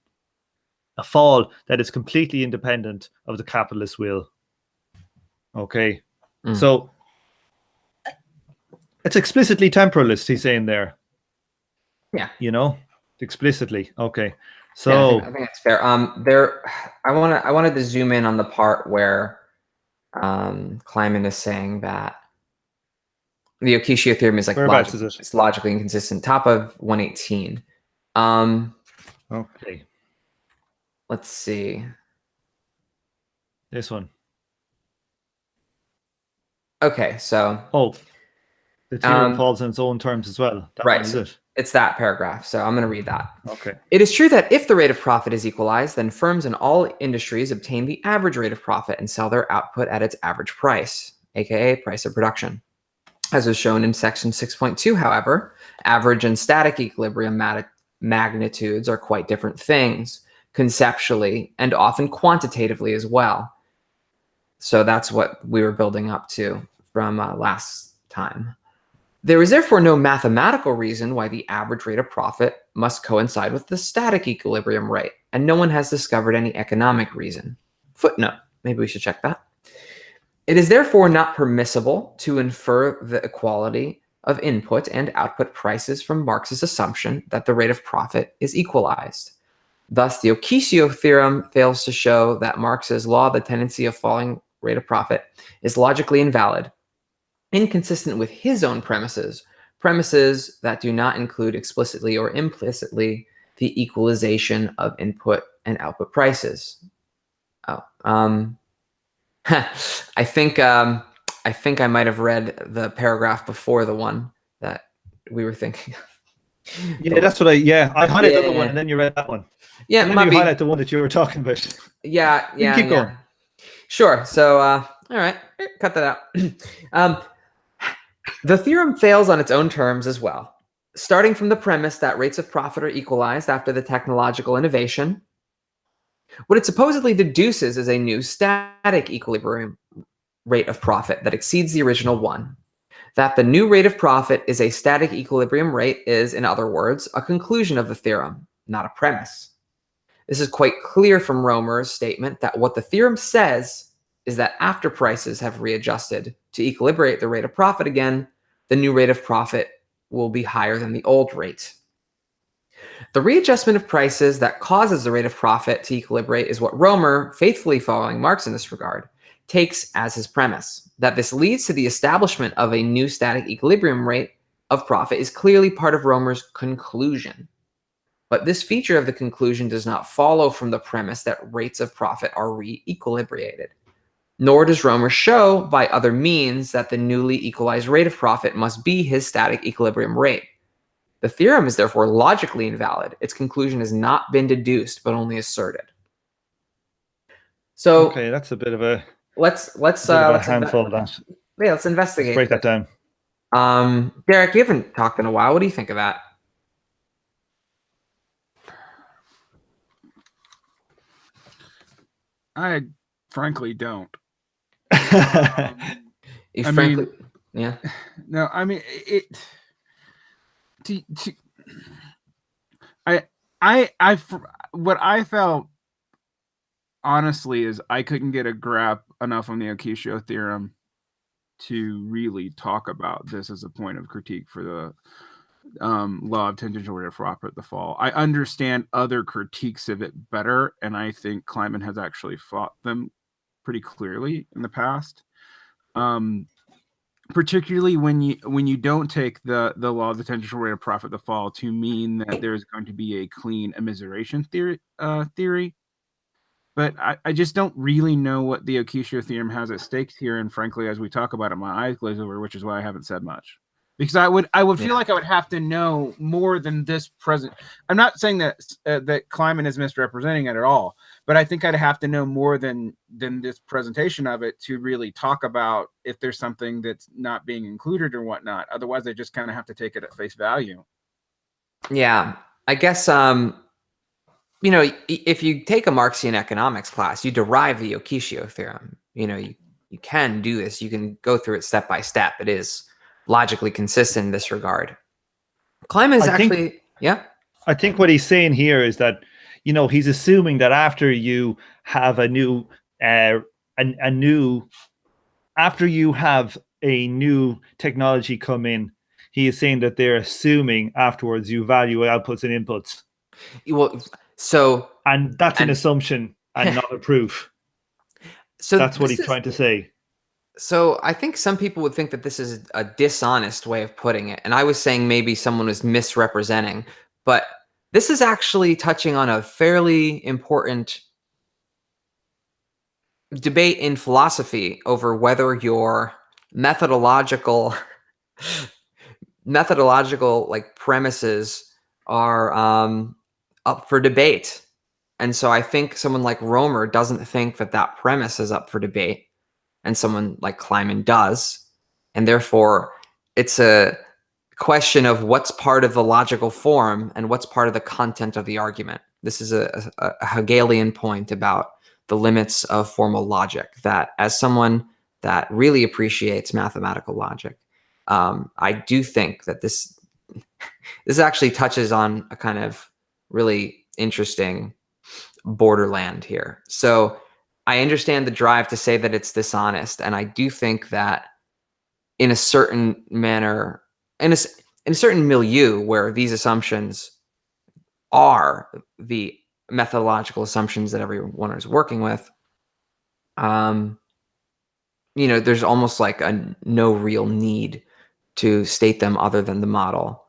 A fall that is completely independent of the capitalist will. Okay, so it's explicitly temporalist, he's saying there. Yeah. You know, explicitly. Okay. So yeah, I think that's fair. I wanted to zoom in on the part where Kleiman is saying that the Okishio theorem is like it's logically inconsistent. Top of 118. Okay. Let's see. This one. Okay, so the theorem falls on its own terms as well. That right. one, is it? It's that paragraph. So I'm going to read that. Okay. It is true that if the rate of profit is equalized, then firms in all industries obtain the average rate of profit and sell their output at its average price, aka price of production. As was shown in section 6.2, however, average and static equilibrium magnitudes are quite different things, conceptually and often quantitatively as well. So that's what we were building up to from last time. There is therefore no mathematical reason why the average rate of profit must coincide with the static equilibrium rate, and no one has discovered any economic reason. Footnote, maybe we should check that. It is therefore not permissible to infer the equality of input and output prices from Marx's assumption that the rate of profit is equalized. Thus, the Okishio theorem fails to show that Marx's law of the tendency of falling rate of profit is logically invalid, inconsistent with his own premises that do not include explicitly or implicitly the equalization of input and output prices. I think I might have read the paragraph before the one that we were thinking of. Yeah, that's what I highlighted the other one and then you read that one. Yeah, and then you highlight the one that you were talking about. Yeah. Keep going. Sure. So, all right, cut that out. The theorem fails on its own terms as well, starting from the premise that rates of profit are equalized after the technological innovation. What it supposedly deduces is a new static equilibrium rate of profit that exceeds the original one. That the new rate of profit is a static equilibrium rate is, in other words, a conclusion of the theorem, not a premise. This is quite clear from Romer's statement that what the theorem says is that after prices have readjusted to equilibrate the rate of profit again, the new rate of profit will be higher than the old rate. The readjustment of prices that causes the rate of profit to equilibrate is what Romer, faithfully following Marx in this regard, takes as his premise. That this leads to the establishment of a new static equilibrium rate of profit is clearly part of Romer's conclusion. But this feature of the conclusion does not follow from the premise that rates of profit are re-equilibrated. Nor does Romer show by other means that the newly equalized rate of profit must be his static equilibrium rate. The theorem is therefore logically invalid. Its conclusion has not been deduced, but only asserted. So okay, that's a bit of a let's handful of that. Yeah, let's investigate. Let's break that down. Derek, you haven't talked in a while. What do you think of that? I frankly don't. Yeah. No, I mean it. What I felt honestly is I couldn't get a grasp enough on the Okishio theorem to really talk about this as a point of critique for the law of tangential rate of profit, the fall. I understand other critiques of it better, and I think Kleiman has actually fought them pretty clearly in the past. Particularly when you don't take the law of the tangential rate of profit, the fall, to mean that there's going to be a clean immiseration theory. But I just don't really know what the Okishio theorem has at stake here, and frankly, as we talk about it, my eyes glaze over, which is why I haven't said much. Because I would feel like I would have to know more than this present. I'm not saying that that Kleiman is misrepresenting it at all, but I think I'd have to know more than this presentation of it to really talk about if there's something that's not being included or whatnot. Otherwise, I just kind of have to take it at face value. Yeah, I guess you know, if you take a Marxian economics class, you derive the Okishio theorem. You know, you can do this. You can go through it step by step. It is logically consistent in this regard. Kleiman is actually, yeah. I think what he's saying here is that, you know, he's assuming that after you have after you have a new technology come in, he is saying that they're assuming afterwards you value outputs and inputs. Well, so and that's an assumption and not a proof. So that's what he's trying to say. So I think some people would think that this is a dishonest way of putting it. And I was saying maybe someone was misrepresenting, but this is actually touching on a fairly important debate in philosophy over whether your methodological like premises are up for debate. And so I think someone like Romer doesn't think that that premise is up for debate, and someone like Kleiman does. And therefore, it's a question of what's part of the logical form and what's part of the content of the argument. This is a Hegelian point about the limits of formal logic, that as someone that really appreciates mathematical logic, I do think that this actually touches on a kind of really interesting borderland here. So I understand the drive to say that it's dishonest, and I do think that in a certain manner, in a certain milieu where these assumptions are the methodological assumptions that everyone is working with, you know, there's almost like no real need to state them other than the model.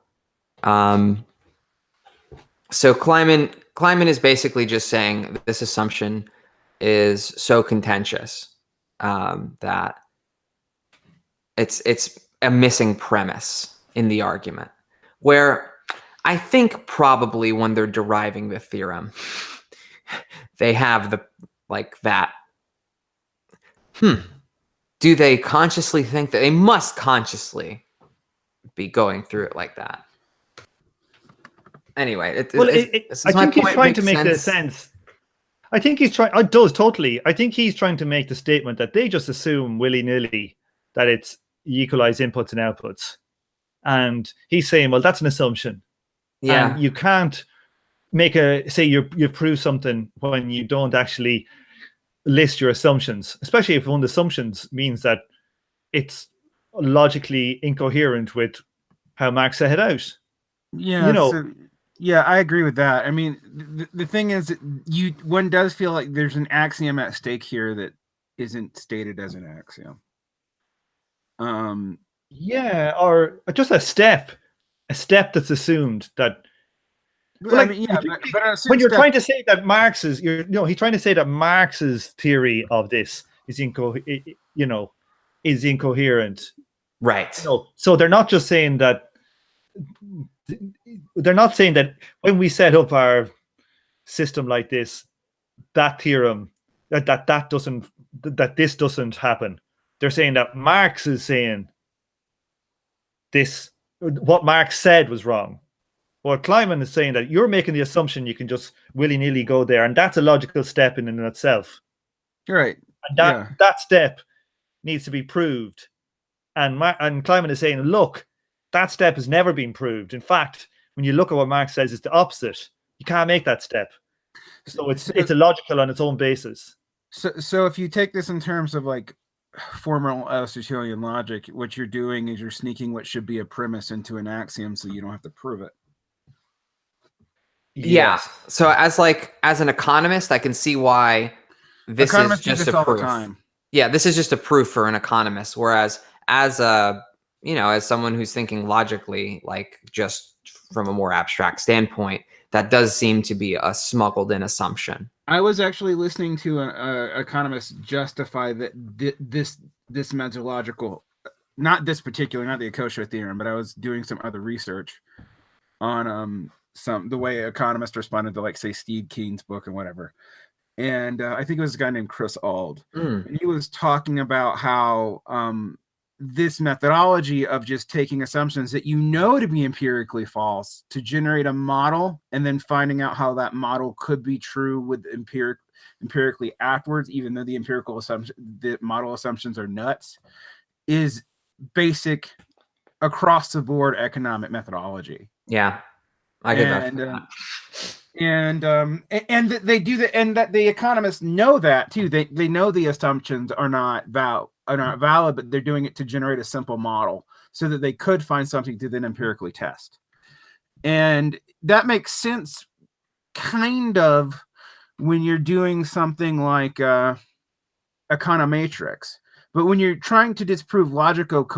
So Kleiman is basically just saying that this assumption is so contentious that it's a missing premise in the argument, where I think probably when they're deriving the theorem, they have the that. Do they consciously think that they must consciously be going through it like that? Anyway, I think he's trying to make the sense. I think he's trying. It does totally. I think he's trying to make the statement that they just assume willy-nilly that it's equalize inputs and outputs, and he's saying, well, that's an assumption. Yeah, and you can't make say you prove something when you don't actually list your assumptions, especially if one of the assumptions means that it's logically incoherent with how Marx set it out. Yeah, you know. Yeah, I agree with that. I mean, the thing is, one does feel like there's an axiom at stake here that isn't stated as an axiom. Yeah, or just a step that's assumed that. Well, I mean, yeah, but when you're trying to say that Marx's, he's trying to say that Marx's theory of this is incoherent, right? So they're not just saying that. They're not saying that when we set up our system like this, that theorem that this doesn't happen. They're saying that Marx is saying this. What Marx said was wrong. Well, Kleiman is saying that you're making the assumption you can just willy-nilly go there, and that's a logical step in and of itself. Right. And that step needs to be proved. And Kleiman is saying, look, that step has never been proved. In fact, when you look at what Marx says, it's the opposite. You can't make that step. So it's illogical on its own basis. So if you take this in terms of like formal Aristotelian logic, what you're doing is you're sneaking what should be a premise into an axiom, so you don't have to prove it. Yeah. So as an economist, I can see why this is just a proof. Yeah, this is just a proof for an economist. Whereas as someone who's thinking logically, like just from a more abstract standpoint, that does seem to be a smuggled in assumption. I was actually listening to an economist justify that this methodological, not this particular, not the Okishio theorem, but I was doing some other research on the way economists responded to, like, say, Steve Keen's book and whatever. And I think it was a guy named Chris Auld. And he was talking about how this methodology of just taking assumptions that you know to be empirically false to generate a model and then finding out how that model could be true with empirically afterwards, even though the model assumptions are nuts, is basic across the board economic methodology. Yeah, I get that. And they do that, and that the economists know that too. They know the assumptions are not valid, but they're doing it to generate a simple model so that they could find something to then empirically test. And that makes sense, kind of, when you're doing something like econometrics. But when you're trying to disprove logical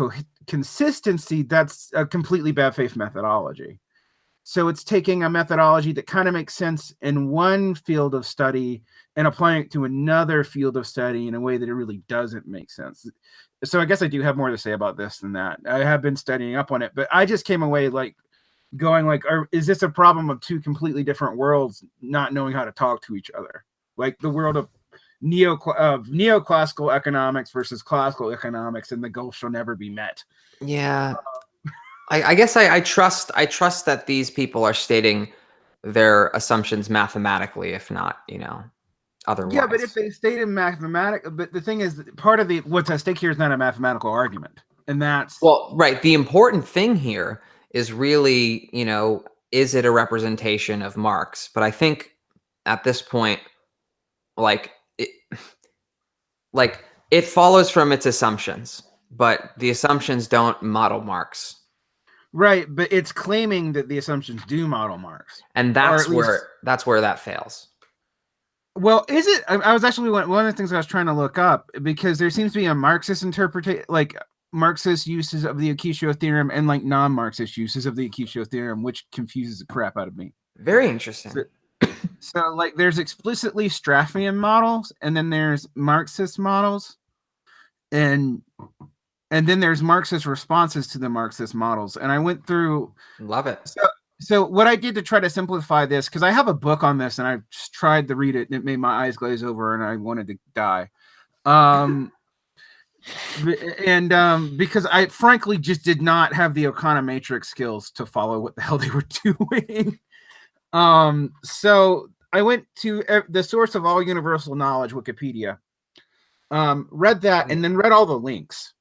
consistency, that's a completely bad faith methodology. So it's taking a methodology that kind of makes sense in one field of study and applying it to another field of study in a way that it really doesn't make sense. So I guess I do have more to say about this than that. I have been studying up on it, but I just came away going is this a problem of two completely different worlds not knowing how to talk to each other? Like the world of neoclassical economics versus classical economics, and the gulf shall never be met. Yeah. I guess I trust that these people are stating their assumptions mathematically, if not, otherwise. Yeah, but if they state in mathematical, but the thing is, part of what's at stake here is not a mathematical argument, and that's right. The important thing here is really, is it a representation of Marx? But I think at this point, it follows from its assumptions, but the assumptions don't model Marx. Right, but it's claiming that the assumptions do model Marx, and that's where that fails. Well, is it? I was actually one of the things I was trying to look up, because there seems to be a Marxist interpretation, like Marxist uses of the Okishio theorem and like non-Marxist uses of the Okishio theorem, which confuses the crap out of me. Very interesting. So like, there's explicitly Straffian models, and then there's Marxist models, and then there's Marxist responses to the Marxist models. And I went through. Love it. So what I did to try to simplify this, because I have a book on this and I just tried to read it and it made my eyes glaze over and I wanted to die. Because I frankly just did not have the econometric skills to follow what the hell they were doing. So I went to the source of all universal knowledge, Wikipedia, read that, and then read all the links.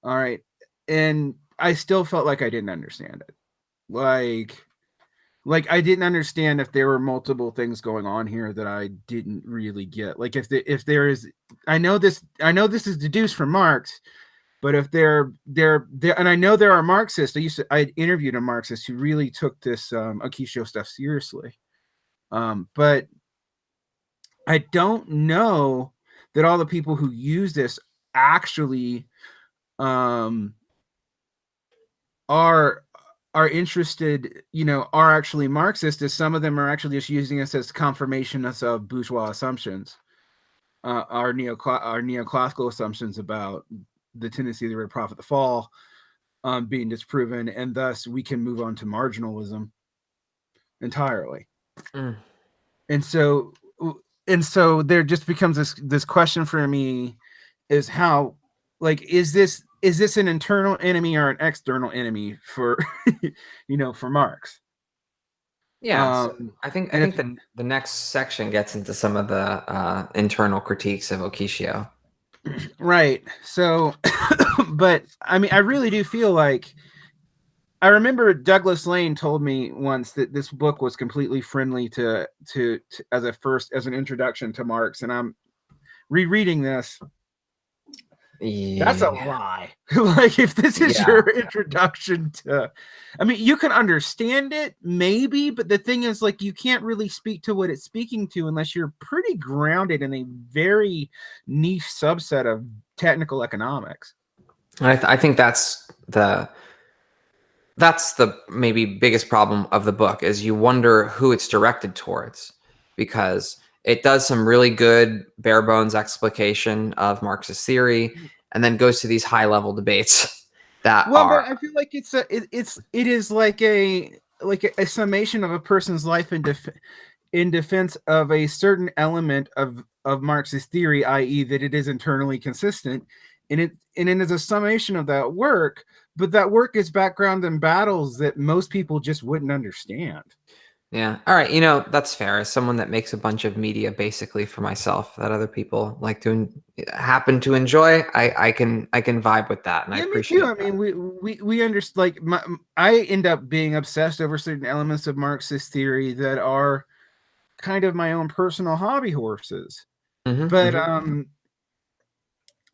All right. And I still felt like I didn't understand it. Like I didn't understand if there were multiple things going on here that I didn't really get. Like if there is, I know this is deduced from Marx, but if there, and I know there are Marxists. I interviewed a Marxist who really took this Okishio stuff seriously. But I don't know that all the people who use this actually are interested, are actually Marxist, as some of them are actually just using us as confirmationists of bourgeois assumptions, our neoclassical assumptions about the tendency of the red profit, the fall, being disproven, and thus we can move on to marginalism entirely. And so there just becomes this question for me, is how, like, is this an internal enemy or an external enemy for for Marx? Yeah, so I think the next section gets into some of the internal critiques of Okishio. Right. So, but I mean, I really do feel like, I remember Douglas Lane told me once that this book was completely friendly to as an introduction to Marx, and I'm rereading this. Yeah. That's a lie. Like, if this is your introduction to, I mean, you can understand it maybe, but the thing is, like, you can't really speak to what it's speaking to unless you're pretty grounded in a very niche subset of technical economics. I think that's the maybe biggest problem of the book, is you wonder who it's directed towards, because it does some really good bare bones explication of Marxist theory, and then goes to these high level debates that but I feel like it is like a summation of a person's life in defense of a certain element of Marxist theory, i.e., that it is internally consistent, and it is a summation of that work, but that work is background in battles that most people just wouldn't understand. Yeah. All right. That's fair. As someone that makes a bunch of media basically for myself that other people like to happen to enjoy, I can vibe with that, and I appreciate me too. I mean, we understand. Like, I end up being obsessed over certain elements of Marxist theory that are kind of my own personal hobby horses. But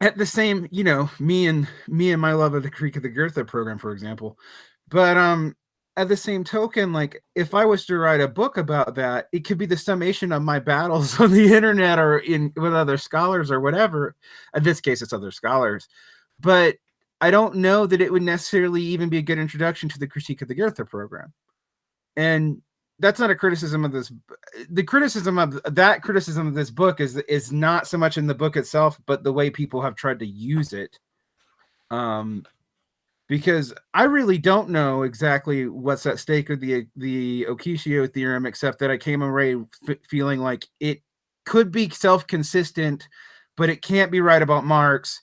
at the same, me and my love of the Creek of the Goethe program, for example. But at the same token, like, if I was to write a book about that, it could be the summation of my battles on the internet or with other scholars or whatever. In this case, it's other scholars. But I don't know that it would necessarily even be a good introduction to the Critique of the Goethe program. And that's not a criticism of this. The criticism of this book is not so much in the book itself, but the way people have tried to use it. Because I really don't know exactly what's at stake with the Okishio theorem, except that I came away feeling like it could be self-consistent, but it can't be right about Marx,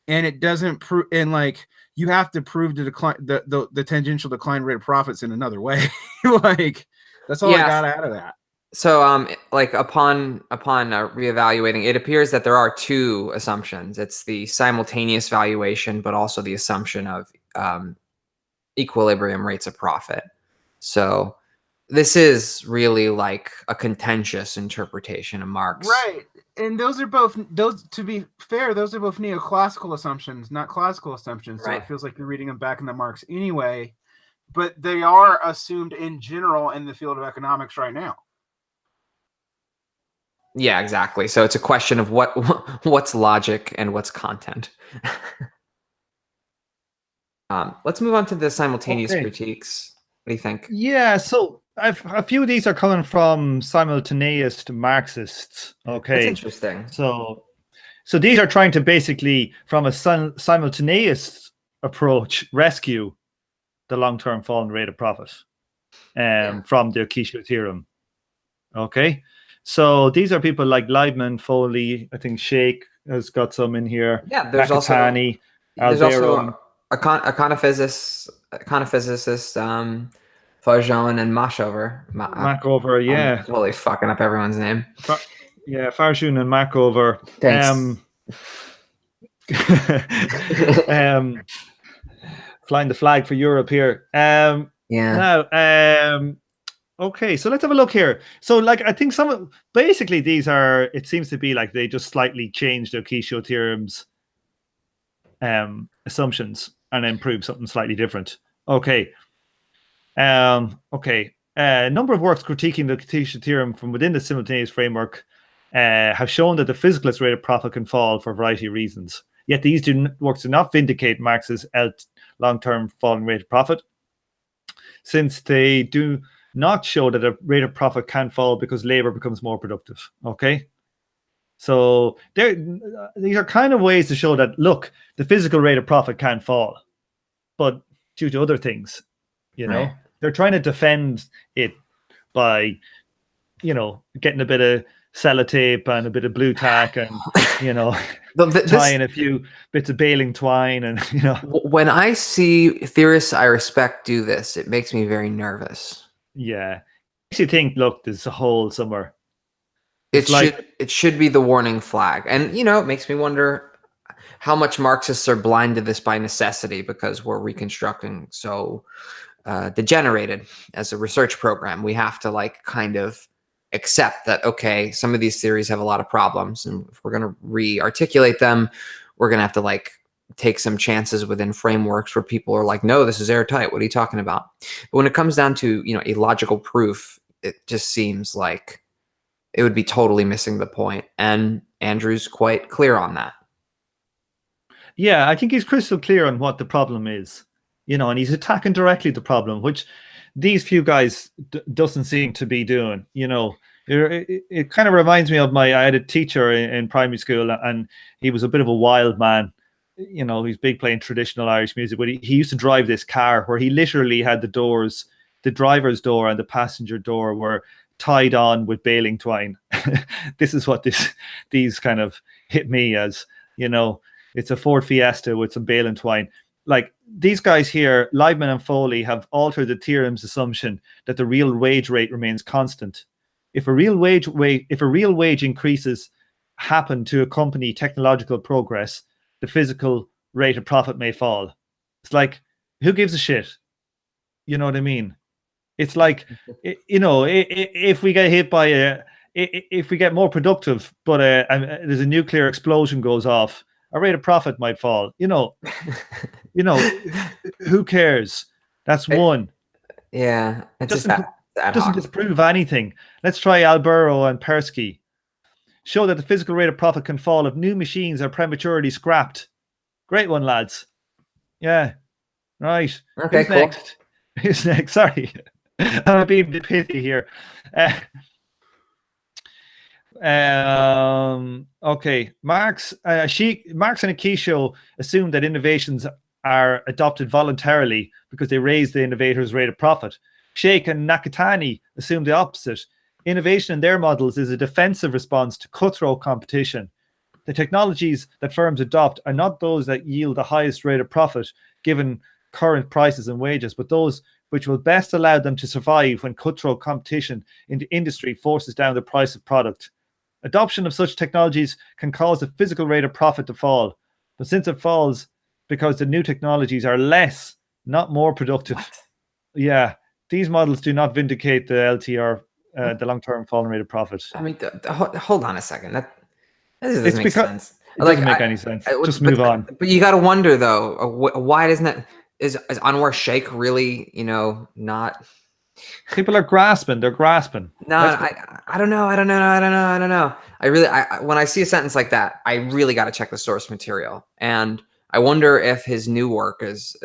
and it doesn't prove. And like, you have to prove the decline, the tangential decline rate of profits in another way. Like, that's all I got out of that. So, like, upon reevaluating, it appears that there are two assumptions. It's the simultaneous valuation, but also the assumption of equilibrium rates of profit. So this is really like a contentious interpretation of Marx. Right. And to be fair, those are both neoclassical assumptions, not classical assumptions. So it feels like you're reading them back into Marx anyway, but they are assumed in general in the field of economics right now. Yeah, exactly. So it's a question of what's logic and what's content. Let's move on to the simultaneous critiques. What do you think? Yeah, so a few of these are coming from simultaneous Marxists. Okay, that's interesting. So these are trying to basically, from a simultaneous approach, rescue the long-term fall in rate of profit from the Okishio theorem. Okay, so these are people like Leibman, Foley, I think Shake has got some in here. Yeah, there's Nakatani, also a econophysicist, Farjon and Mashover. Mackover, yeah. I'm totally fucking up everyone's name. Farjun and Mackover. Thanks. Flying the flag for Europe here. Now, okay, so let's have a look here. So, like, I think basically these are, it seems to be like they just slightly changed the Okishio theorem's assumptions and improved something slightly different. Okay. A number of works critiquing the Okishio theorem from within the simultaneous framework have shown that the physicalist rate of profit can fall for a variety of reasons. Yet these works do not vindicate Marx's long-term falling rate of profit, since they do not show that a rate of profit can fall because labor becomes more productive. Okay, so these are kind of ways to show that, look, the physical rate of profit can fall, but due to other things, they're trying to defend it by, getting a bit of sellotape and a bit of blue tack and, tying a few bits of baling twine and, When I see theorists I respect do this, it makes me very nervous. Yeah. I actually think, look, there's a hole somewhere. It should be the warning flag. And, it makes me wonder how much Marxists are blind to this by necessity, because we're reconstructing so degenerated as a research program. We have to kind of accept that, okay, some of these theories have a lot of problems, and if we're going to re-articulate them, we're going to have to take some chances within frameworks where people are like, no, this is airtight. What are you talking about? But when it comes down to, a logical proof, it just seems like it would be totally missing the point. And Andrew's quite clear on that. Yeah, I think he's crystal clear on what the problem is, and he's attacking directly the problem, which these few guys doesn't seem to be doing. It kind of reminds me of I had a teacher in primary school, and he was a bit of a wild man. He's big playing traditional Irish music, but he used to drive this car where he literally had the driver's door and the passenger door were tied on with baling twine. This is what these kind of hit me as, it's a Ford Fiesta with some Balin twine. Like these guys here, Liebman and Foley, have altered the theorem's assumption that the real wage rate remains constant. If a real wage increases happen to accompany technological progress, the physical rate of profit may fall. It's like, who gives a shit? You know what I mean? It's like, if we get hit by if we get more productive, but there's a nuclear explosion goes off, our rate of profit might fall. Who cares? That's one. Yeah, it's just that doesn't disprove anything. Let's try Albero and Persky. Show that the physical rate of profit can fall if new machines are prematurely scrapped. Great one, lads. Yeah. Right. Okay, Who's cool. next? Who's next? Sorry. I'm being a bit pithy here. Okay. Marx and Okishio assume that innovations are adopted voluntarily because they raise the innovator's rate of profit. Sheikh and Nakatani assume the opposite. Innovation in their models is a defensive response to cutthroat competition. The technologies that firms adopt are not those that yield the highest rate of profit given current prices and wages, but those which will best allow them to survive when cutthroat competition in the industry forces down the price of product. Adoption of such technologies can cause the physical rate of profit to fall, but since it falls because the new technologies are less, not more productive. What? Yeah, these models do not vindicate the LTR, the long-term falling rate of profit. I mean, hold on a second. That doesn't make sense. It doesn't make any sense. Just move on. But you got to wonder though, why doesn't that? Is Anwar Sheikh really, not? People are grasping. They're grasping. No, I don't know. I don't know. When I see a sentence like that, I really got to check the source material, and I wonder if his new work is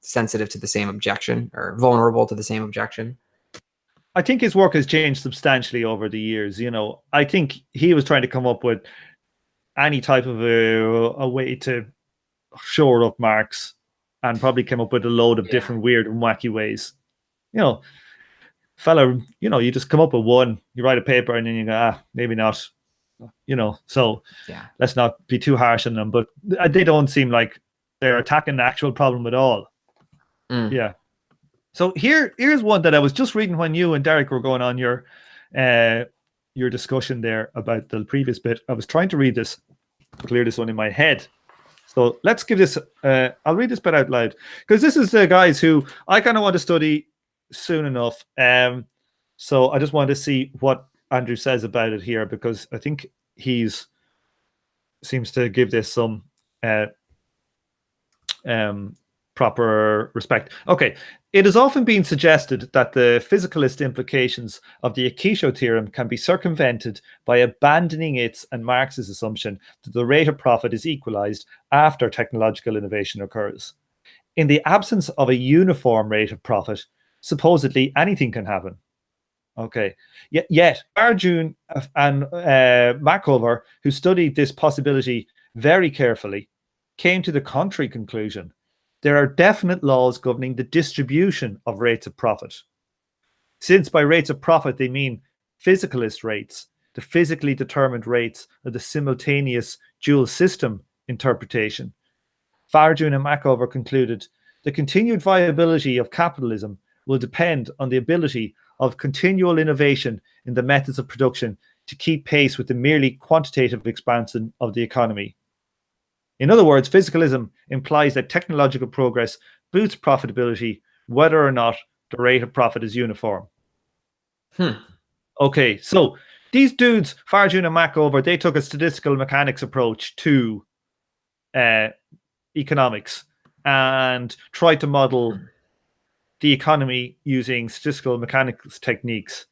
sensitive to the same objection or vulnerable to the same objection. I think his work has changed substantially over the years. I think he was trying to come up with any type of a way to shore up Marx, and probably came up with a load of different weird and wacky ways. Fella, you just come up with one, you write a paper, and then you go, maybe not. So let's not be too harsh on them. But they don't seem like they're attacking the actual problem at all. Yeah. So here's one that I was just reading when you and Derek were going on your discussion there about the previous bit. I was trying to read this, clear this one in my head. So let's give this, I'll read this bit out loud, because this is the guys who I kind of want to study soon enough. So I just wanted to see what Andrew says about it here, because I think seems to give this some proper respect. Okay. It has often been suggested that the physicalist implications of the Okishio theorem can be circumvented by abandoning its and Marx's assumption that the rate of profit is equalized after technological innovation occurs. In the absence of a uniform rate of profit, supposedly anything can happen. Okay. Yet Arjun and Mackover, who studied this possibility very carefully, came to the contrary conclusion. There are definite laws governing the distribution of rates of profit. Since by rates of profit they mean physicalist rates, the physically determined rates of the simultaneous dual system interpretation, Farjun and Mackover concluded the continued viability of capitalism will depend on the ability of continual innovation in the methods of production to keep pace with the merely quantitative expansion of the economy. In other words, physicalism implies that technological progress boosts profitability, whether or not the rate of profit is uniform. Okay, so these dudes, Farjun and Mackover, they took a statistical mechanics approach to economics and tried to model the economy using statistical mechanics techniques.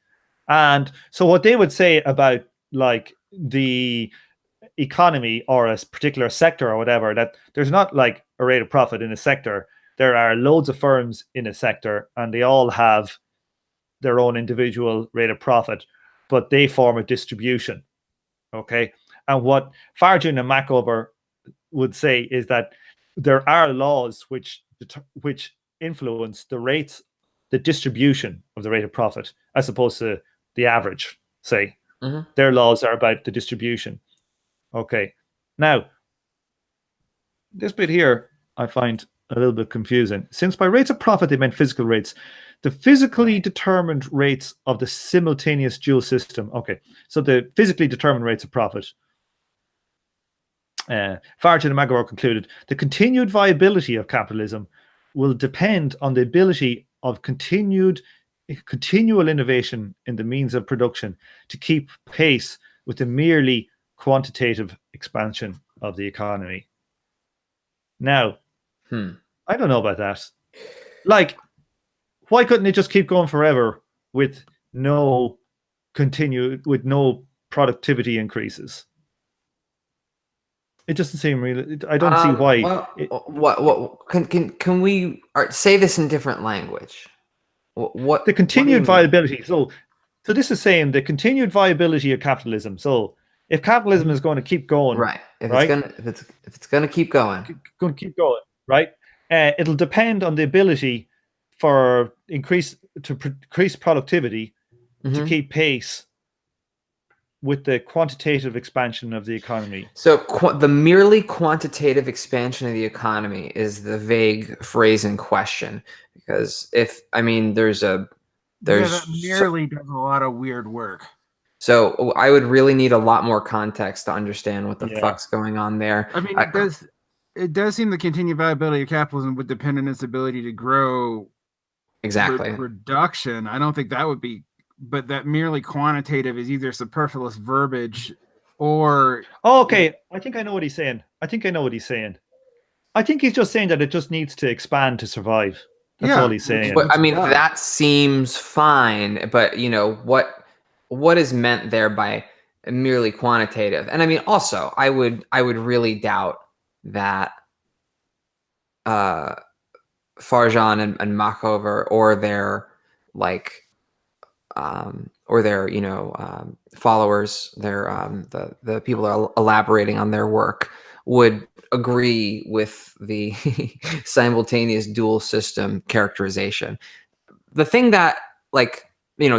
And so what they would say about like the economy or a particular sector or whatever, that there's not like a rate of profit in a sector. There are loads of firms in a sector and they all have their own individual rate of profit, but they form a distribution. Okay. And what Farjun and Mackover would say is that there are laws which influence the rates, the distribution of the rate of profit, as opposed to the average, say. Their laws are about the distribution. Okay. Now, this bit here I find a little bit confusing. Since by rates of profit they meant physical rates, the physically determined rates of the simultaneous dual system. Okay, so the physically determined rates of profit. Farage and McGraw concluded the continued viability of capitalism will depend on the ability of continual innovation in the means of production to keep pace with the merely quantitative expansion of the economy. Now, I don't know about that. Like, why couldn't it just keep going forever with no productivity increases? It doesn't seem really. I don't see why. Well, can we say this in different language? What the continued viability? So this is saying the continued viability of capitalism. So if capitalism is going to keep going, right? If it's gonna keep going, right? It'll depend on the ability for increase productivity to keep pace with the quantitative expansion of the economy. So the merely quantitative expansion of the economy is the vague phrase in question, because that merely does a lot of weird work. So I would really need a lot more context to understand what the fuck's going on there. I mean, it does seem the continued viability of capitalism would depend on its ability to grow production. I don't think that would be, but that merely quantitative is either superfluous verbiage or... okay, I think I know what he's saying. I think he's just saying that it just needs to expand to survive. That's all he's saying. But I mean, that seems fine, but you know, what is meant there by merely quantitative? And I mean, also, I would really doubt that Farjan and Machover or their followers, the people that are elaborating on their work would agree with the simultaneous dual system characterization. The thing that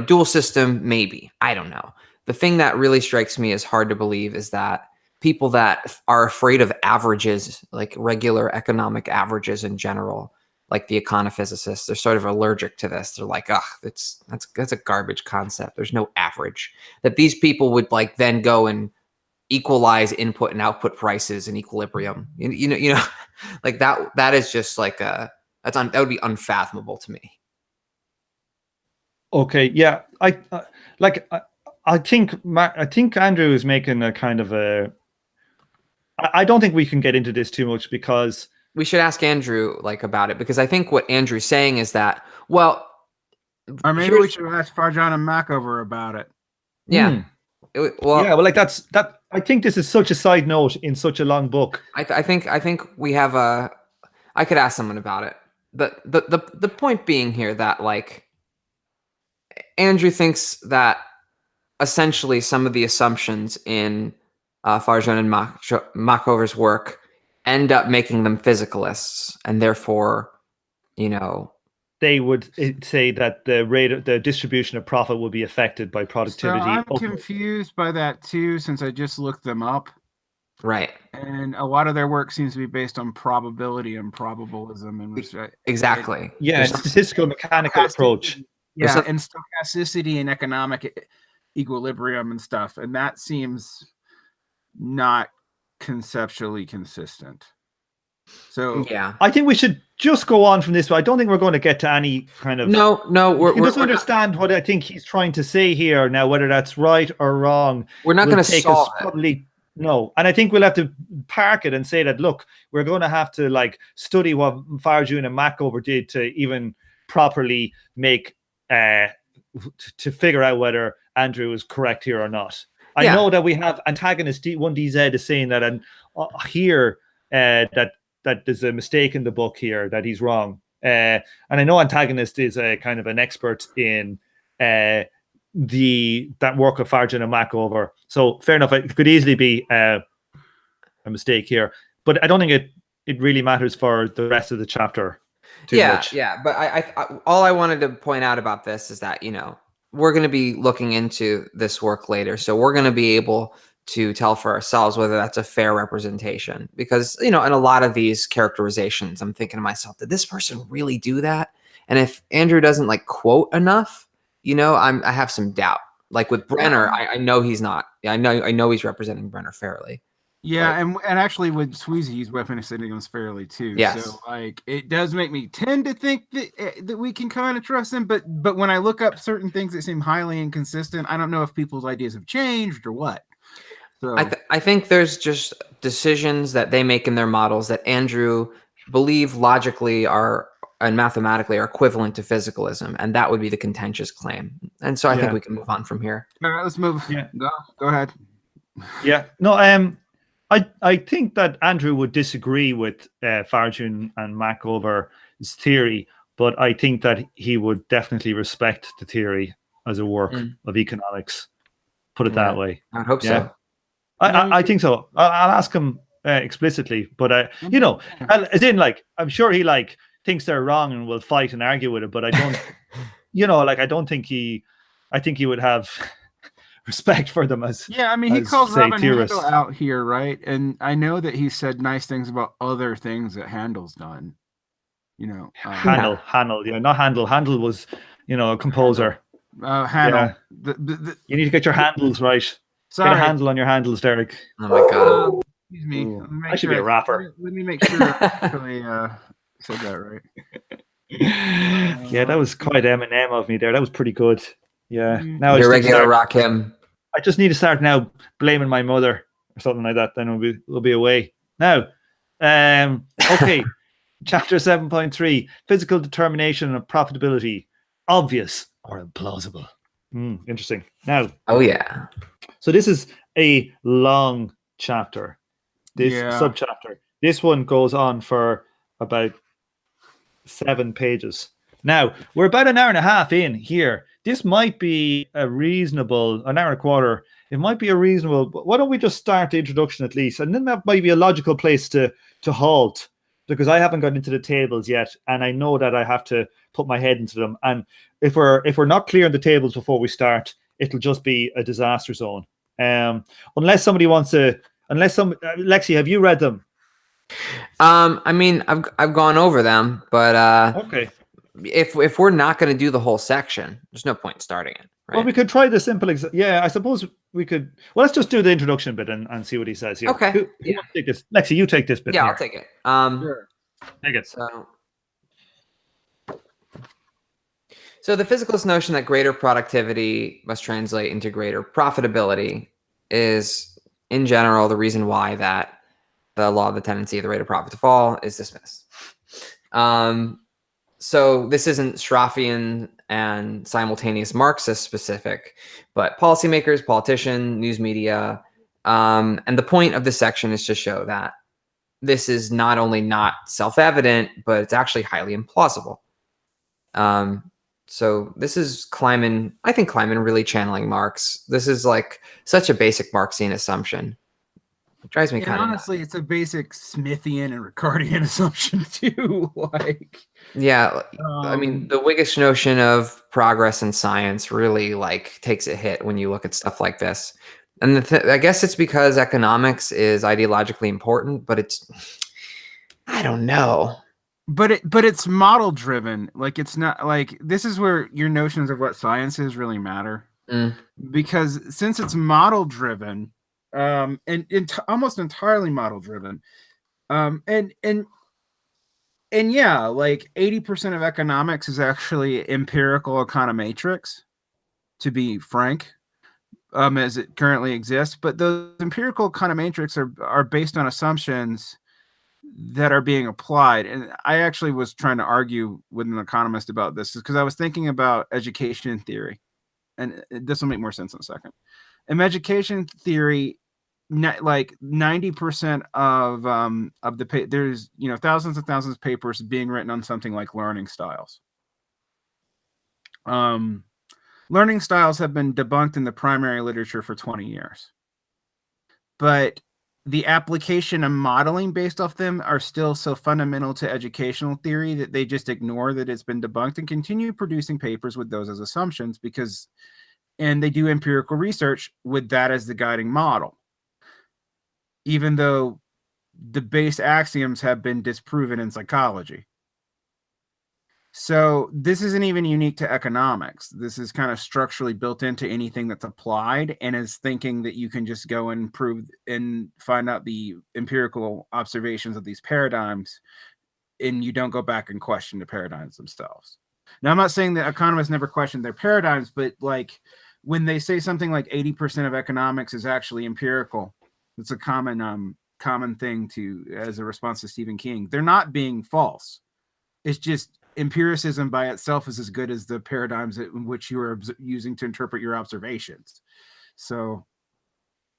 dual system, maybe, I don't know. The thing that really strikes me as hard to believe is that people that are afraid of averages, like regular economic averages in general, like the econophysicists, they're sort of allergic to this. They're like, that's a garbage concept. There's no average. That these people would then go and equalize input and output prices in equilibrium. You know, like that is just that would be unfathomable to me. Okay, yeah, I think Andrew is making a kind of a. I don't think we can get into this too much because we should ask Andrew about it, because I think what Andrew's saying is that, well, or maybe we should ask Farjan and Machover about it. Yeah. That's that. I think this is such a side note in such a long book. I think we have I could ask someone about it. The point being here that Andrew thinks that essentially some of the assumptions in Farjan and Machover's work end up making them physicalists, and therefore, they would say that the distribution of profit will be affected by productivity. So I'm confused by that too, since I just looked them up. Right. And a lot of their work seems to be based on probability and probabilism. And exactly. Statistical mechanical approach. Yeah, and stochasticity and economic equilibrium and stuff. And that seems not conceptually consistent. So yeah, I think we should just go on from this. But I don't think we're going to get to any kind of We're just understand what I think he's trying to say here now. Whether that's right or wrong, we're not going to solve it. Probably no. And I think we'll have to park it and say that look, we're going to have to study what Farjan and Machover did to even properly make to figure out whether Andrew is correct here or not. I know that we have antagonist 1DZ is saying that, and here that there's a mistake in the book here, that he's wrong. And I know antagonist is a kind of an expert in that work of Farjan and Machover. So fair enough, it could easily be a mistake here, but I don't think it really matters for the rest of the chapter too much. Yeah, but I all I wanted to point out about this is that we're going to be looking into this work later, so we're going to be able to tell for ourselves whether that's a fair representation. Because, you know, in a lot of these characterizations, I'm thinking to myself, did this person really do that? And if Andrew doesn't like quote enough, you know, I have some doubt. Like with Brenner, I know he's not. I know he's representing Brenner fairly. Yeah, and actually with Sweezy, he's representing him fairly too. Yes. So like it does make me tend to think that we can kind of trust him, but when I look up certain things that seem highly inconsistent, I don't know if people's ideas have changed or what. So I think there's just decisions that they make in their models that Andrew believe logically and mathematically are equivalent to physicalism, and that would be the contentious claim. And so I think we can move on from here. All right, let's move. Yeah. Go ahead. Yeah. No, I think that Andrew would disagree with Farjun and Mac over his theory, but I think that he would definitely respect the theory as a work of economics. Put it that way. I hope so. I think so. I'll ask him explicitly, but you know, as in, like, I'm sure he like thinks they're wrong and will fight and argue with it, but I don't, you know, like I think he would have respect for them as I mean, he calls say, Robin theorists. Handel out here, right? And I know that he said nice things about other things that Handel's done. You know, Handel, yeah, not Handel. Handel was, you know, a composer. Handel. Yeah. You need to get your handles right. Sorry. Get a handle on your handles, Derek. Oh my god. Excuse me. I should be a rapper. Let me make sure I actually said that right. Yeah, that was quite Eminem of me there. That was pretty good. Yeah. Now Your regular rock him. I just need to start now blaming my mother or something like that. Then we'll be away. Now, okay. Chapter 7.3, physical determination of profitability, obvious or implausible. Interesting. Now, oh yeah. So this is a long chapter. This subchapter. This one goes on for about 7 pages. Now, we're about an hour and a half in here. This might be an hour and a quarter. It might be a reasonable, why don't we just start the introduction at least? And then that might be a logical place to halt, because I haven't got into the tables yet, and I know that I have to put my head into them. And if we're not clear on the tables before we start, it'll just be a disaster zone. Unless somebody wants to, Lexi, have you read them? I mean, I've gone over them, but okay. If we're not going to do the whole section, there's no point in starting it. Right? Well, we could try the simple. I suppose we could. Well, let's just do the introduction bit and see what he says here. Okay. Who wants to take this? Lexi, you take this bit. Yeah, here. I'll take it. Sure. Take it. So the physicalist notion that greater productivity must translate into greater profitability is, in general, the reason why that the law of the tendency of the rate of profit to fall is dismissed. So this isn't Schraffian and simultaneous Marxist specific, but policymakers, politicians, news media. And the point of this section is to show that this is not only not self-evident, but it's actually highly implausible. So this is Kleiman. I think Kleiman really channeling Marx. This is like such a basic Marxian assumption. It drives me kind of honestly nuts. It's a basic Smithian and Ricardian assumption too. Like, yeah, I mean, the Whiggish notion of progress in science really like takes a hit when you look at stuff like this. And I guess it's because economics is ideologically important, but I don't know. But it's model driven. Like, it's not like, this is where your notions of what science is really matter. Because since it's model driven, and almost entirely model driven, and yeah, like 80% of economics is actually empirical econometrics, to be frank, as it currently exists. But those empirical econometrics are based on assumptions that are being applied. And I actually was trying to argue with an economist about this because I was thinking about education theory, and this will make more sense in a second. In education theory, like 90% of the there's thousands and thousands of papers being written on something like learning styles. Learning styles have been debunked in the primary literature for 20 years, but the application and modeling based off them are still so fundamental to educational theory that they just ignore that it's been debunked and continue producing papers with those as assumptions and they do empirical research with that as the guiding model. even though the base axioms have been disproven in psychology. So this isn't even unique to economics. This is kind of structurally built into anything that's applied, and is thinking that you can just go and prove and find out the empirical observations of these paradigms, and you don't go back and question the paradigms themselves. Now, I'm not saying that economists never question their paradigms, but like when they say something like 80% of economics is actually empirical, it's a common thing to as a response to Stephen King. They're not being false. It's just empiricism by itself is as good as the paradigms in which you are using to interpret your observations. So,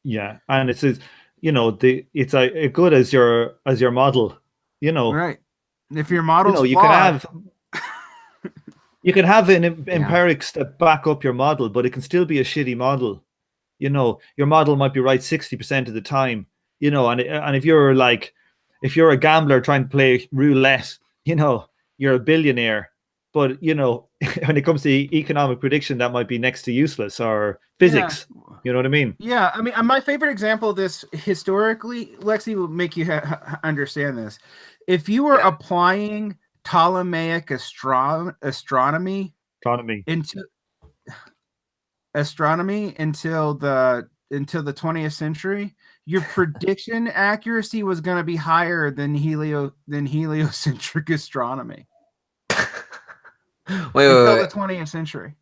yeah, and it's it's a good as your model, right. If your model's you flawed, you can have empirics that back up your model, but it can still be a shitty model. Your model might be right 60% of the time, and if you're a gambler trying to play roulette, you're a billionaire. But when it comes to economic prediction, that might be next to useless, or physics. Yeah. You know what I mean? Yeah, I mean, my favorite example of this historically, Lexi, will make you understand this. If you were applying Ptolemaic astronomy into until the 20th century, your prediction accuracy was going to be higher than heliocentric astronomy. Wait, until the 20th century.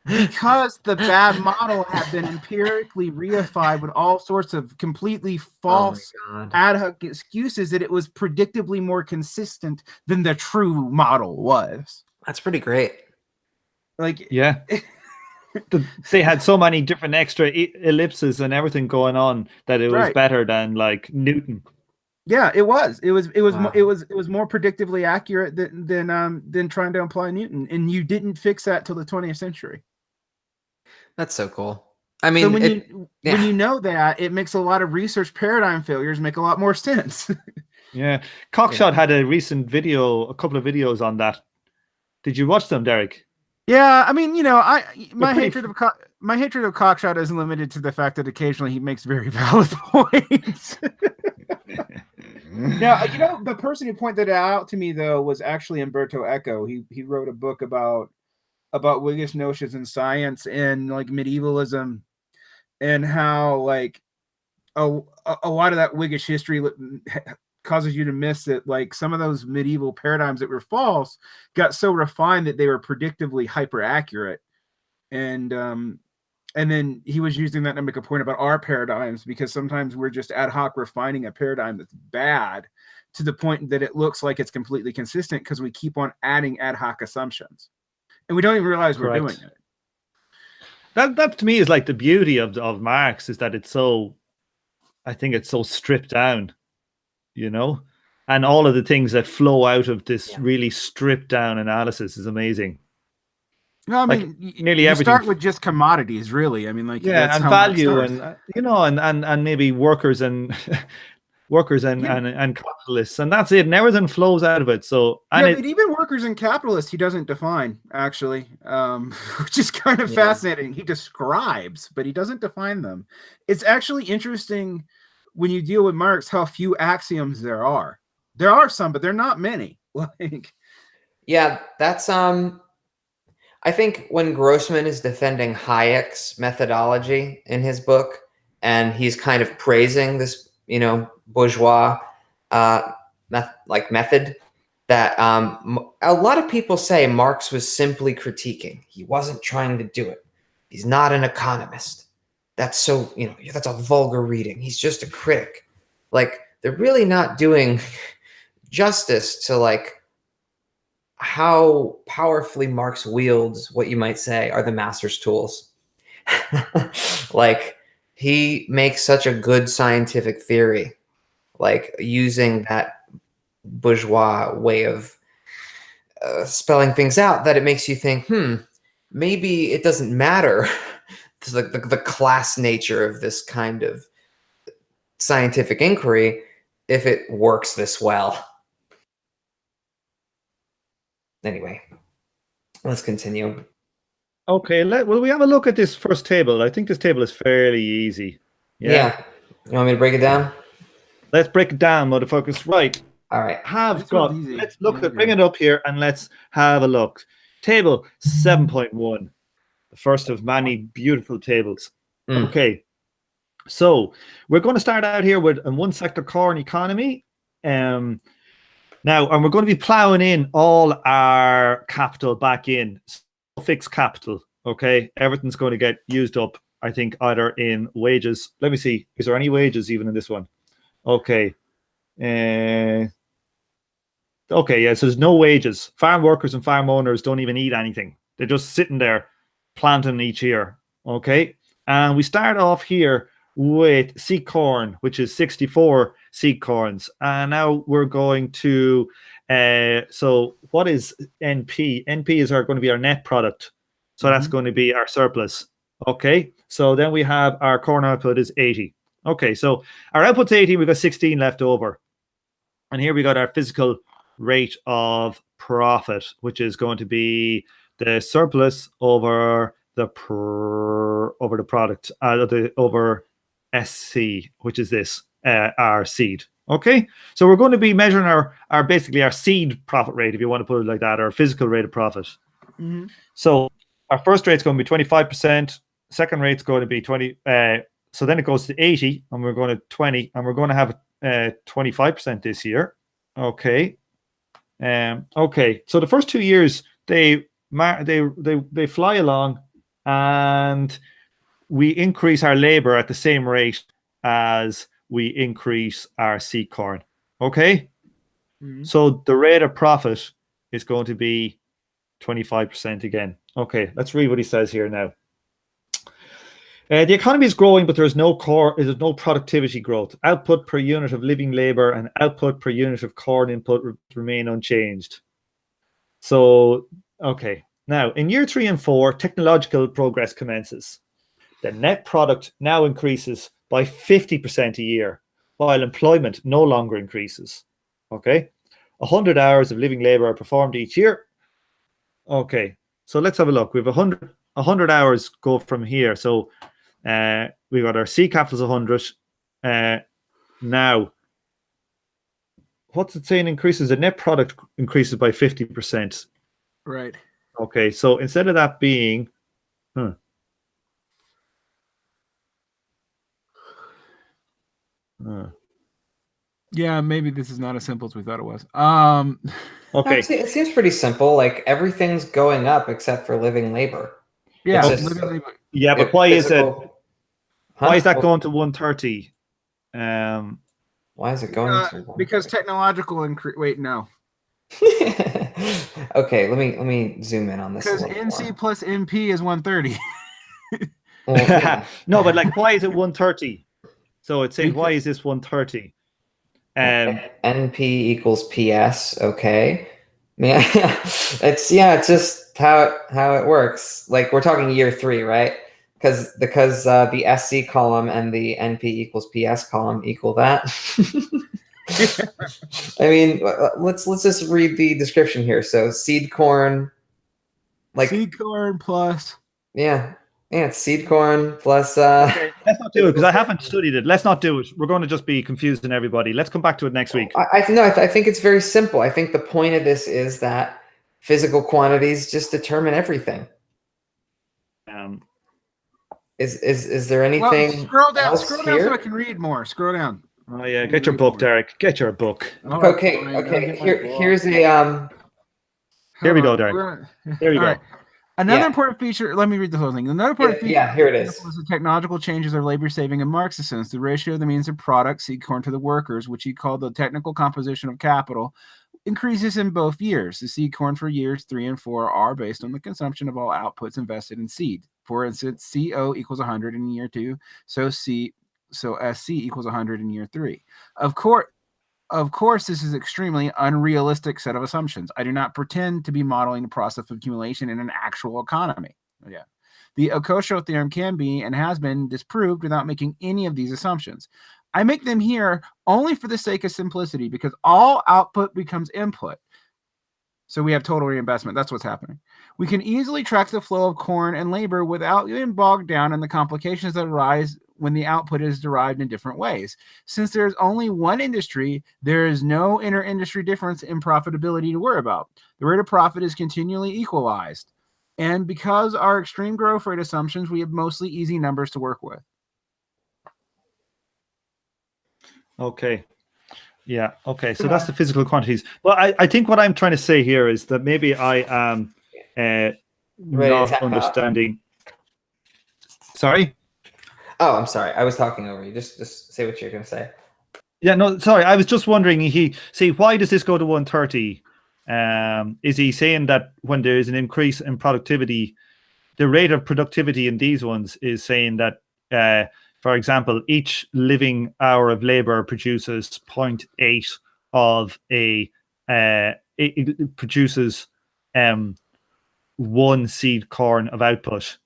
Because the bad model had been empirically reified with all sorts of completely false ad hoc excuses, that it was predictably more consistent than the true model was. That's pretty great. Like, yeah. They had so many different extra ellipses and everything going on that it was better than like Newton. Yeah, it was. It was Wow. it was more predictively accurate than trying to apply Newton, and you didn't fix that till the 20th century. That's so cool. I mean, so when you know that, it makes a lot of research paradigm failures make a lot more sense. Yeah, Cockshot had a recent video, a couple of videos on that. Did you watch them, Derek? Yeah, I mean, my hatred of Cockshot is limited to the fact that occasionally he makes very valid points. Now, the person who pointed it out to me though was actually Umberto Eco. He wrote a book about Whiggish notions in science and like medievalism, and how like a lot of that Whiggish history causes you to miss that like some of those medieval paradigms that were false got so refined that they were predictively hyper accurate. And then he was using that to make a point about our paradigms, because sometimes we're just ad hoc refining a paradigm that's bad to the point that it looks like it's completely consistent because we keep on adding ad hoc assumptions. And we don't even realize we're doing it. That to me is like the beauty of Marx, is that I think it's so stripped down, and all of the things that flow out of this really stripped down analysis is amazing. No, I mean, nearly everything. Start with just commodities, really. I mean, like, that's and value, and and maybe workers and and capitalists, and that's it. And everything flows out of it. So but even workers and capitalists, he doesn't define, actually, which is kind of fascinating. He describes, but he doesn't define them. It's actually interesting when you deal with Marx how few axioms there are. There are some, but they're not many. Yeah, that's I think when Grossman is defending Hayek's methodology in his book, and he's kind of praising this, bourgeois method, that a lot of people say Marx was simply critiquing. He wasn't trying to do it. He's not an economist. That's so, that's a vulgar reading. He's just a critic. Like, they're really not doing justice to like how powerfully Marx wields what you might say are the master's tools. Like, he makes such a good scientific theory, like using that bourgeois way of spelling things out, that it makes you think, maybe it doesn't matter the class nature of this kind of scientific inquiry if it works this well. Anyway, let's continue. Okay, well, we have a look at this first table. I think this table is fairly easy. Yeah. You want me to break it down? Let's break it down, motherfuckers. Right. All right. Let's look at, bring it up here and let's have a look. Table 7.1, the first of many beautiful tables. Okay. So we're going to start out here with a one sector core and economy. Now, and we're going to be plowing in all our capital back in, fixed capital. Okay. Everything's going to get used up, I think, either in wages. Let me see. Is there any wages even in this one? Okay. Okay, yeah, so there's no wages. Farm workers and farm owners don't even eat anything. They're just sitting there planting each year. Okay. And we start off here with seed corn, which is 64 seed corns. And now we're going to, so what is NP? NP is going to be our net product. So that's going to be our surplus. Okay. So then we have our corn output is 80. Okay. So our output's 80. We've got 16 left over. And here we got our physical rate of profit, which is going to be the surplus over the product, over SC, which is this, our seed. Okay, so we're going to be measuring our basically our seed profit rate, if you want to put it like that, or physical rate of profit. So our first rate's going to be 25%. Second rate's going to be 20. So then it goes to 80, and we're going to 20, and we're going to have 25% this year. Okay. Okay. So the first 2 years they fly along, and we increase our labor at the same rate as we increase our seed corn. Okay. So the rate of profit is going to be 25% again. Okay. Let's read what he says here now. The economy is growing, but there's no productivity growth. Output per unit of living labor and output per unit of corn input remain unchanged. So, okay. Now, in year 3 and 4, technological progress commences. The net product now increases by 50% a year, while employment no longer increases. Okay. 100 hours of living labor are performed each year. Okay. So let's have a look. We have 100 hours go from here. So we got our C capital is 100. Now, what's it saying increases? The net product increases by 50%. Right. Okay, so instead of that being, yeah, maybe this is not as simple as we thought it was. Okay, it seems pretty simple. Like everything's going up except for living labor. Yeah, yeah, but why is it? Why is that Well, going to 130? Why is it going to 130? Because technological wait, no. Okay, let me zoom in on this. Because NC plus NP is 130. Well, yeah. No, but like, why is it 130? So it's saying, why is this 130? NP equals PS. Okay, yeah, it's just how it works. Like we're talking year 3, right? Because the SC column and the NP equals PS column equal that. I mean, let's just read the description here. So seed corn, like seed corn plus. Yeah, it's seed corn plus. Okay, let's not do it because I haven't studied it. Let's not do it. We're going to just be confusing everybody. Let's come back to it next week. I think it's very simple. I think the point of this is that physical quantities just determine everything. Is there anything? Well, scroll down here? so I can read more. Scroll down. Oh yeah, get your book, Derek. Get your book. Okay. Here's a Here we go, Derek. Here we go. Right. Another important feature. Let me read the whole thing. Another important feature. Yeah, here it is. Was the technological changes of labor saving in Marx's sense. The ratio of the means of product, seed corn to the workers, which he called the technical composition of capital, increases in both years. The seed corn for years 3 and 4 are based on the consumption of all outputs invested in seed. For instance, CO equals 100 in year 2, so SC equals 100 in year 3. Of course, this is extremely unrealistic set of assumptions. I do not pretend to be modeling the process of accumulation in an actual economy. Yeah. The Okishio theorem can be and has been disproved without making any of these assumptions. I make them here only for the sake of simplicity because all output becomes input. So we have total reinvestment. That's what's happening. We can easily track the flow of corn and labor without being bogged down in the complications that arise when the output is derived in different ways. Since there's only one industry, there is no inter-industry difference in profitability to worry about. The rate of profit is continually equalized. And because our extreme growth rate assumptions, we have mostly easy numbers to work with. Okay. Yeah. Okay. So that's the physical quantities. Well, I think what I'm trying to say here is that maybe I am not understanding. Sorry? Oh, I'm sorry. I was talking over you. Just say what you're going to say. Yeah, no, sorry. I was just wondering, why does this go to 130? Is he saying that when there is an increase in productivity, the rate of productivity in these ones is saying that, for example, each living hour of labor produces 0.8 of it produces 1 seed corn of output.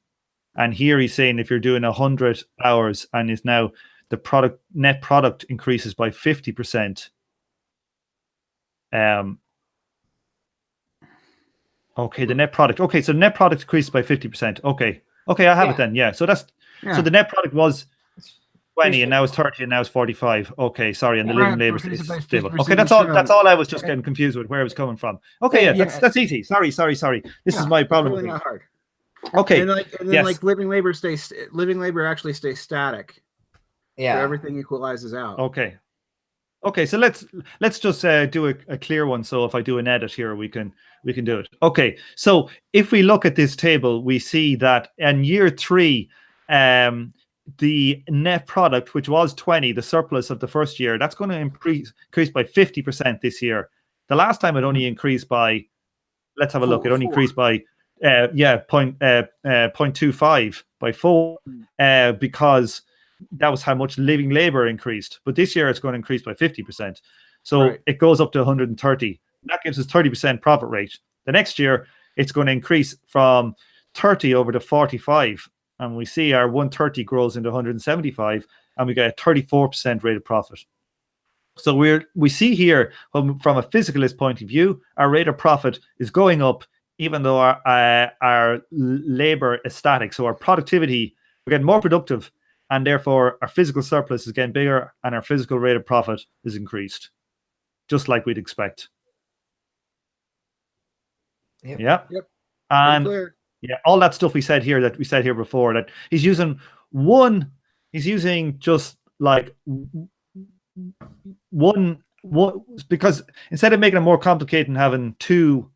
And here he's saying if you're doing 100 hours and is now the net product increases by 50%. Okay, the net product. Okay, so net product increased by 50%. Okay, I have it then. Yeah, so that's so the net product was 20 and now it's 30 and now it's 45. Okay, sorry, and the living labor is stable. Okay, that's all I was just getting confused with where it was coming from. Okay, that's easy. Sorry. This is my problem. Really not hard. Okay. And then like living labor actually stays static. Yeah. So everything equalizes out. Okay, so let's just do a clear one. So if I do an edit here, we can do it. Okay, so if we look at this table, we see that in year 3, the net product, which was 20, the surplus of the first year, that's going to increase by 50% this year. The last time it only increased by, let's have a look. It only increased by 0.25 by 4 because that was how much living labor increased. But this year it's going to increase by 50%. So it goes up to 130. That gives us 30% profit rate. The next year it's going to increase from 30 over to 45. And we see our 130 grows into 175 and we get a 34% rate of profit. So we see here from a physicalist point of view, our rate of profit is going up even though our labor is static. So our productivity, we're getting more productive, and therefore our physical surplus is getting bigger and our physical rate of profit is increased, just like we'd expect. Yep. And all that stuff we said here before, that he's using just like one, because instead of making it more complicated and having 2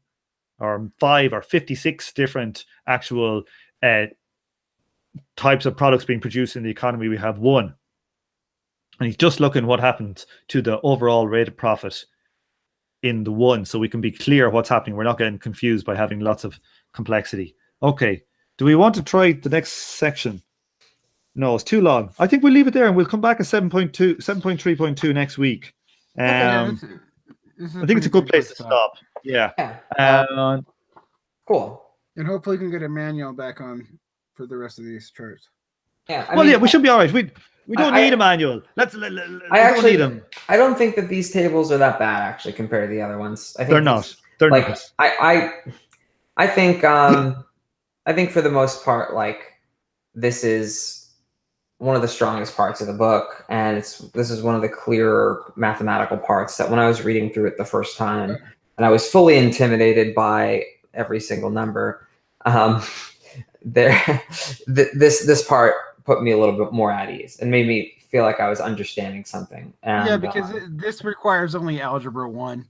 or 5 or 56 different actual types of products being produced in the economy, we have 1. And he's just looking what happens to the overall rate of profit in the 1, so we can be clear what's happening. We're not getting confused by having lots of complexity. Okay, do we want to try the next section? No, it's too long. I think we'll leave it there and we'll come back at 7.3.2 next week. I think it's a good place to stop. Cool. And hopefully we can get a manual back on for the rest of these charts. We should be all right. We don't need a manual. I don't think that these tables are that bad actually compared to the other ones. I think they're not. They're not. I think for the most part, like, this is one of the strongest parts of the book, and this is one of the clearer mathematical parts that when I was reading through it the first time, and I was fully intimidated by every single number, this part put me a little bit more at ease and made me feel like I was understanding something. And, because this requires only algebra 1.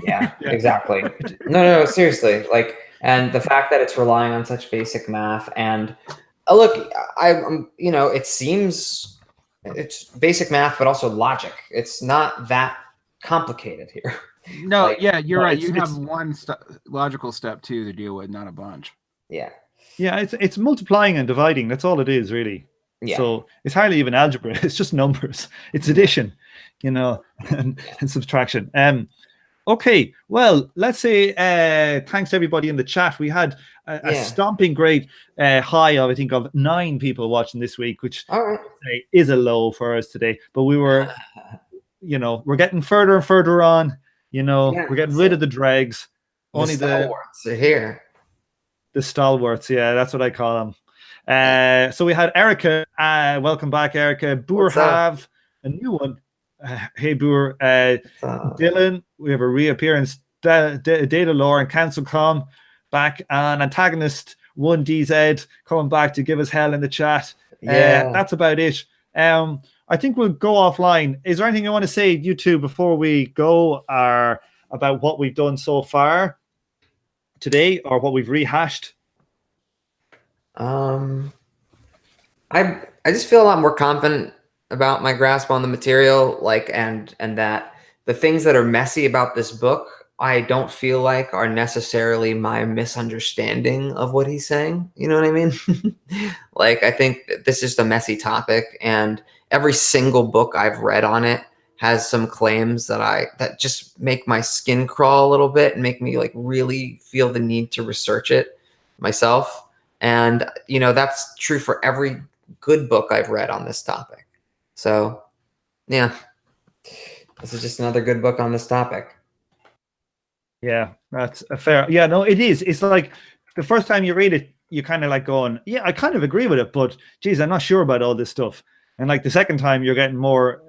Yeah, exactly. No, seriously. Like, and the fact that it's relying on such basic math, and look, I'm it seems it's basic math, but also logic. It's not that complicated here. No, you're right. You have one logical step too to deal with, not a bunch. Yeah. It's multiplying and dividing. That's all it is, really. Yeah. So it's hardly even algebra. It's just numbers. It's addition, and subtraction. Okay, well, let's say thanks to everybody in the chat. We had a stomping great high of, I think, of 9 people watching this week, which is a low for us today. But we were, we're getting further and further on. We're getting rid of the dregs. Only the stalwarts are here. The stalwarts, that's what I call them. So we had Erica. Welcome back, Erica. Boer What's up? have a new one. Hey, Boer. Dylan, we have a reappearance. Data Lore and Cancel.com back, and Antagonist 1DZ coming back to give us hell in the chat. Yeah. That's about it. I think we'll go offline. Is there anything you want to say, you two, before we go, about what we've done so far today, or what we've rehashed? I just feel a lot more confident about my grasp on the material, like and that the things that are messy about this book, I don't feel like are necessarily my misunderstanding of what he's saying. You know what I mean? Like, I think this is a messy topic, and every single book I've read on it has some claims that just make my skin crawl a little bit and make me like really feel the need to research it myself. And, you know, that's true for every good book I've read on this topic. So, yeah, this is just another good book on this topic. Yeah, that's a fair. Yeah, no, it is. It's like the first time you read it, you kind of like going, yeah, I kind of agree with it, but geez, I'm not sure about all this stuff. And like the second time, you're getting more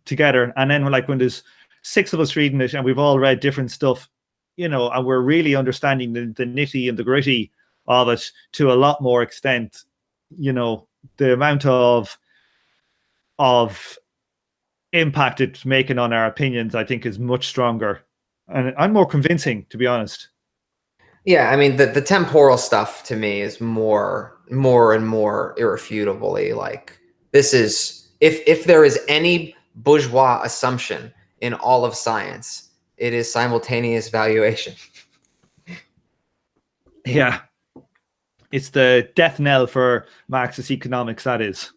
together. And then like when there's 6 of us reading it and we've all read different stuff, you know, and we're really understanding the nitty and the gritty of it to a lot more extent, you know, the amount of impact it's making on our opinions, I think, is much stronger. And I'm more convincing, to be honest. Yeah, I mean, the temporal stuff to me is more and more irrefutably like, this is, if there is any bourgeois assumption in all of science, it is simultaneous valuation. Yeah. It's the death knell for Marxist economics, that is.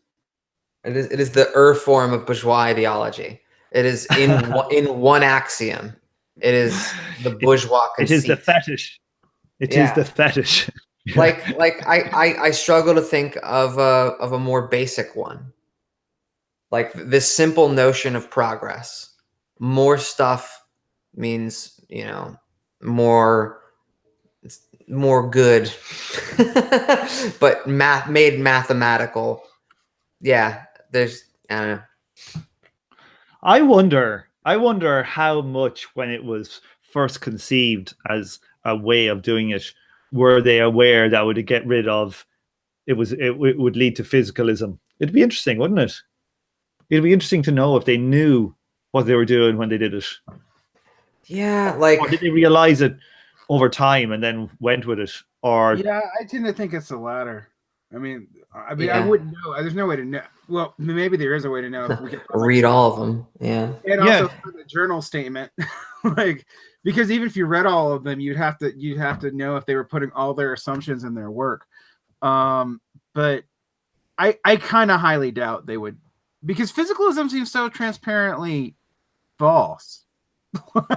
It is the form of bourgeois ideology. It is in one axiom. It is the bourgeois conceit. It is the fetish. It is the fetish. Like I struggle to think of a more basic one. Like this simple notion of progress. More stuff means, you know, more good, but made mathematical. Yeah, there's, I don't know. I wonder how much, when it was first conceived as a way of doing it, were they aware that would get rid of it would lead to physicalism. It'd be interesting, wouldn't it? It'd be interesting to know if they knew what they were doing when they did it. Yeah, like, or did they realize it over time and then went with it? Or yeah, I tend to think it's the latter. I mean, yeah. I wouldn't know. There's no way to know. Well, maybe there is a way to know if we could read all of them. Yeah, and also for the journal statement, like, because even if you read all of them, you'd have to know if they were putting all their assumptions in their work. But I kind of highly doubt they would, because physicalism seems so transparently false. Well,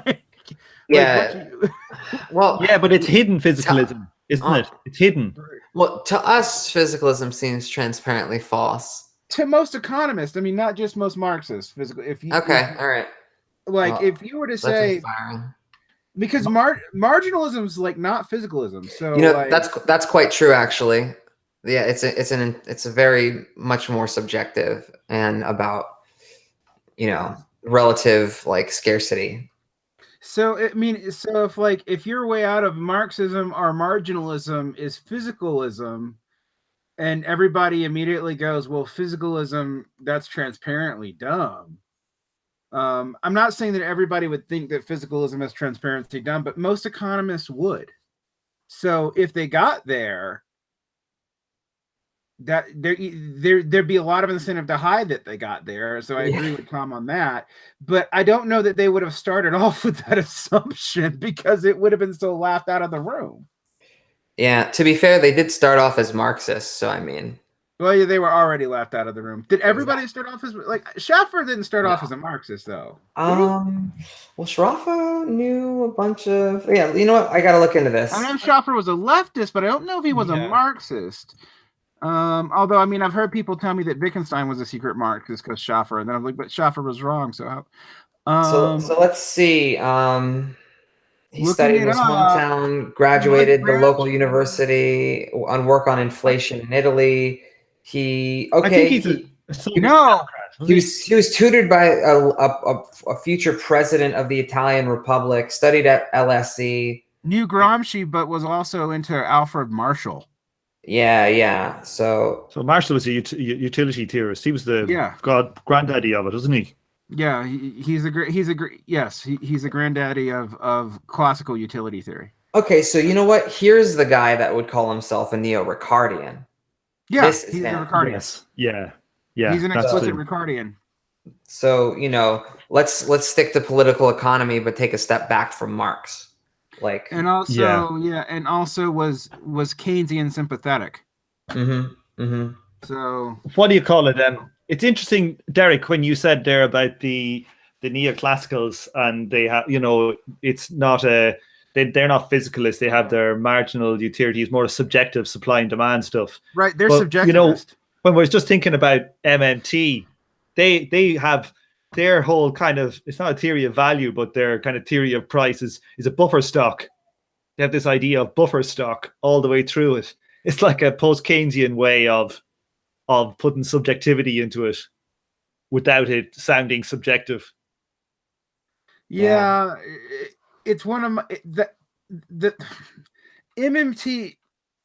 yeah, but it's hidden physicalism, isn't it? It's hidden. Well, to us, physicalism seems transparently false. To most economists, I mean, not just most Marxists. All right. Like, if you were to say, because marginalism's like not physicalism, so, you know, like, that's quite true, actually. Yeah, it's a very much more subjective and about, you know, relative like scarcity. So I mean, so if your way out of Marxism or marginalism is physicalism, and everybody immediately goes, well, physicalism, that's transparently dumb. I'm not saying that everybody would think that physicalism is transparently dumb, but most economists would. So if they got there, that there'd be a lot of incentive to hide that they got there. So I agree with Tom on that, but I don't know that they would have started off with that assumption, because it would have been so laughed out of the room. Yeah, to be fair, they did start off as Marxists, so I mean, well, yeah, they were already laughed out of the room. Did everybody start off as, like, Schaffer didn't start off as a Marxist though? Well, Schaffer knew a bunch of, you know what? I got to look into this. I know Schaffer was a leftist, but I don't know if he was a Marxist. Although, I mean, I've heard people tell me that Wittgenstein was a secret Marxist because Schaffer, and then I'm like, but Schaffer was wrong. So let's see. He Looking studied in it his up. hometown, graduated the local university on work on inflation in Italy. I think he's a social No. democrat. he was tutored by a future president of the Italian Republic, studied at LSE. Knew Gramsci, but was also into Alfred Marshall. Yeah. So Marshall was a utility theorist. He was the granddaddy of it, wasn't he? Yeah, he's a granddaddy of classical utility theory. okay, so you know what? Here's the guy that would call himself a neo-Ricardian. Yeah, This is he's him. a Ricardian. Yes. Yeah. He's an explicit the- Ricardian. So let's stick to political economy, but take a step back from Marx. And also was Keynesian sympathetic. So what do you call it then? It's interesting, Derek, when you said there about the neoclassicals, and they have, it's not they're not physicalists. They have their marginal utility. It's more a subjective supply and demand stuff. Right, they're subjectivist. When we're just thinking about MMT, they have their whole kind of, it's not a theory of value, but their kind of theory of price is a buffer stock. They have this idea of buffer stock all the way through it. It's like a post-Keynesian way of putting subjectivity into it without it sounding subjective. Yeah, it's one of my the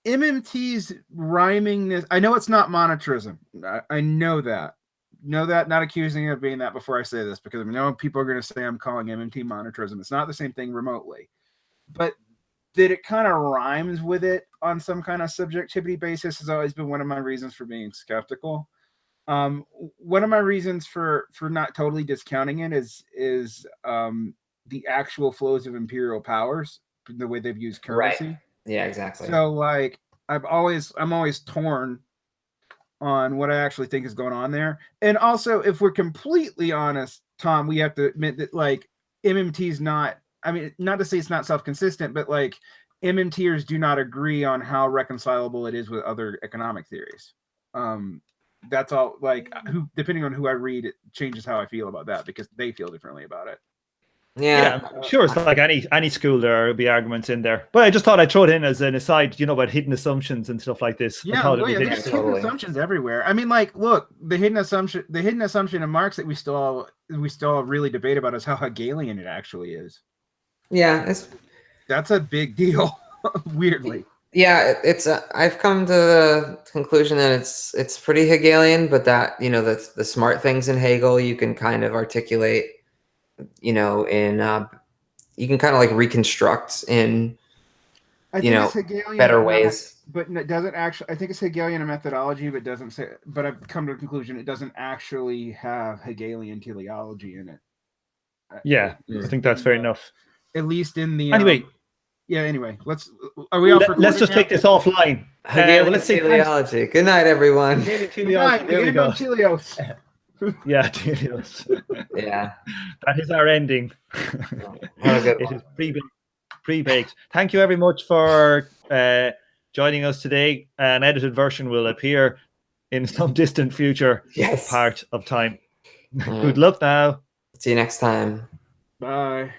MMT's rhyming this. I know it's not monetrism. I know that. Not accusing it of being that before I say this, because I know people are going to say I'm calling MMT monetrism. It's not the same thing remotely, but that it kind of rhymes with it on some kind of subjectivity basis has always been one of my reasons for being skeptical. One of my reasons for not totally discounting it is the actual flows of imperial powers, the way they've used currency. Right. Yeah, exactly. So like I'm always torn on what I actually think is going on there. And also, if we're completely honest, Tom, we have to admit that like MMT's not, I mean, not to say it's not self-consistent, but like MMTers do not agree on how reconcilable it is with other economic theories. That's all. Like, depending on who I read, it changes how I feel about that, because they feel differently about it. Yeah, sure. It's like any school, there will be arguments in there. But I just thought I'd throw it in as an aside, about hidden assumptions and stuff like this. Yeah, there's hidden assumptions everywhere. I mean, like, look, the hidden assumption in Marx that we still really debate about is how Hegelian it actually is. Yeah, that's a big deal. Weirdly. Yeah, I've come to the conclusion that it's pretty Hegelian, but that the smart things in Hegel you can kind of articulate, in you can kind of like reconstruct in better ways. But it doesn't actually. I think it's Hegelian in methodology, but doesn't say. But I've come to the conclusion it doesn't actually have Hegelian teleology in it. Yeah, I think that's fair enough. At least in the anyway. Yeah. Anyway, are we off? Let's just take this offline. Let's say teleology. Good night, everyone. Good night. There we go. Yeah, Telios. Yeah, that is our ending. It is pre-baked. Thank you very much for joining us today. An edited version will appear in some distant future part of time. Good luck now. See you next time. Bye.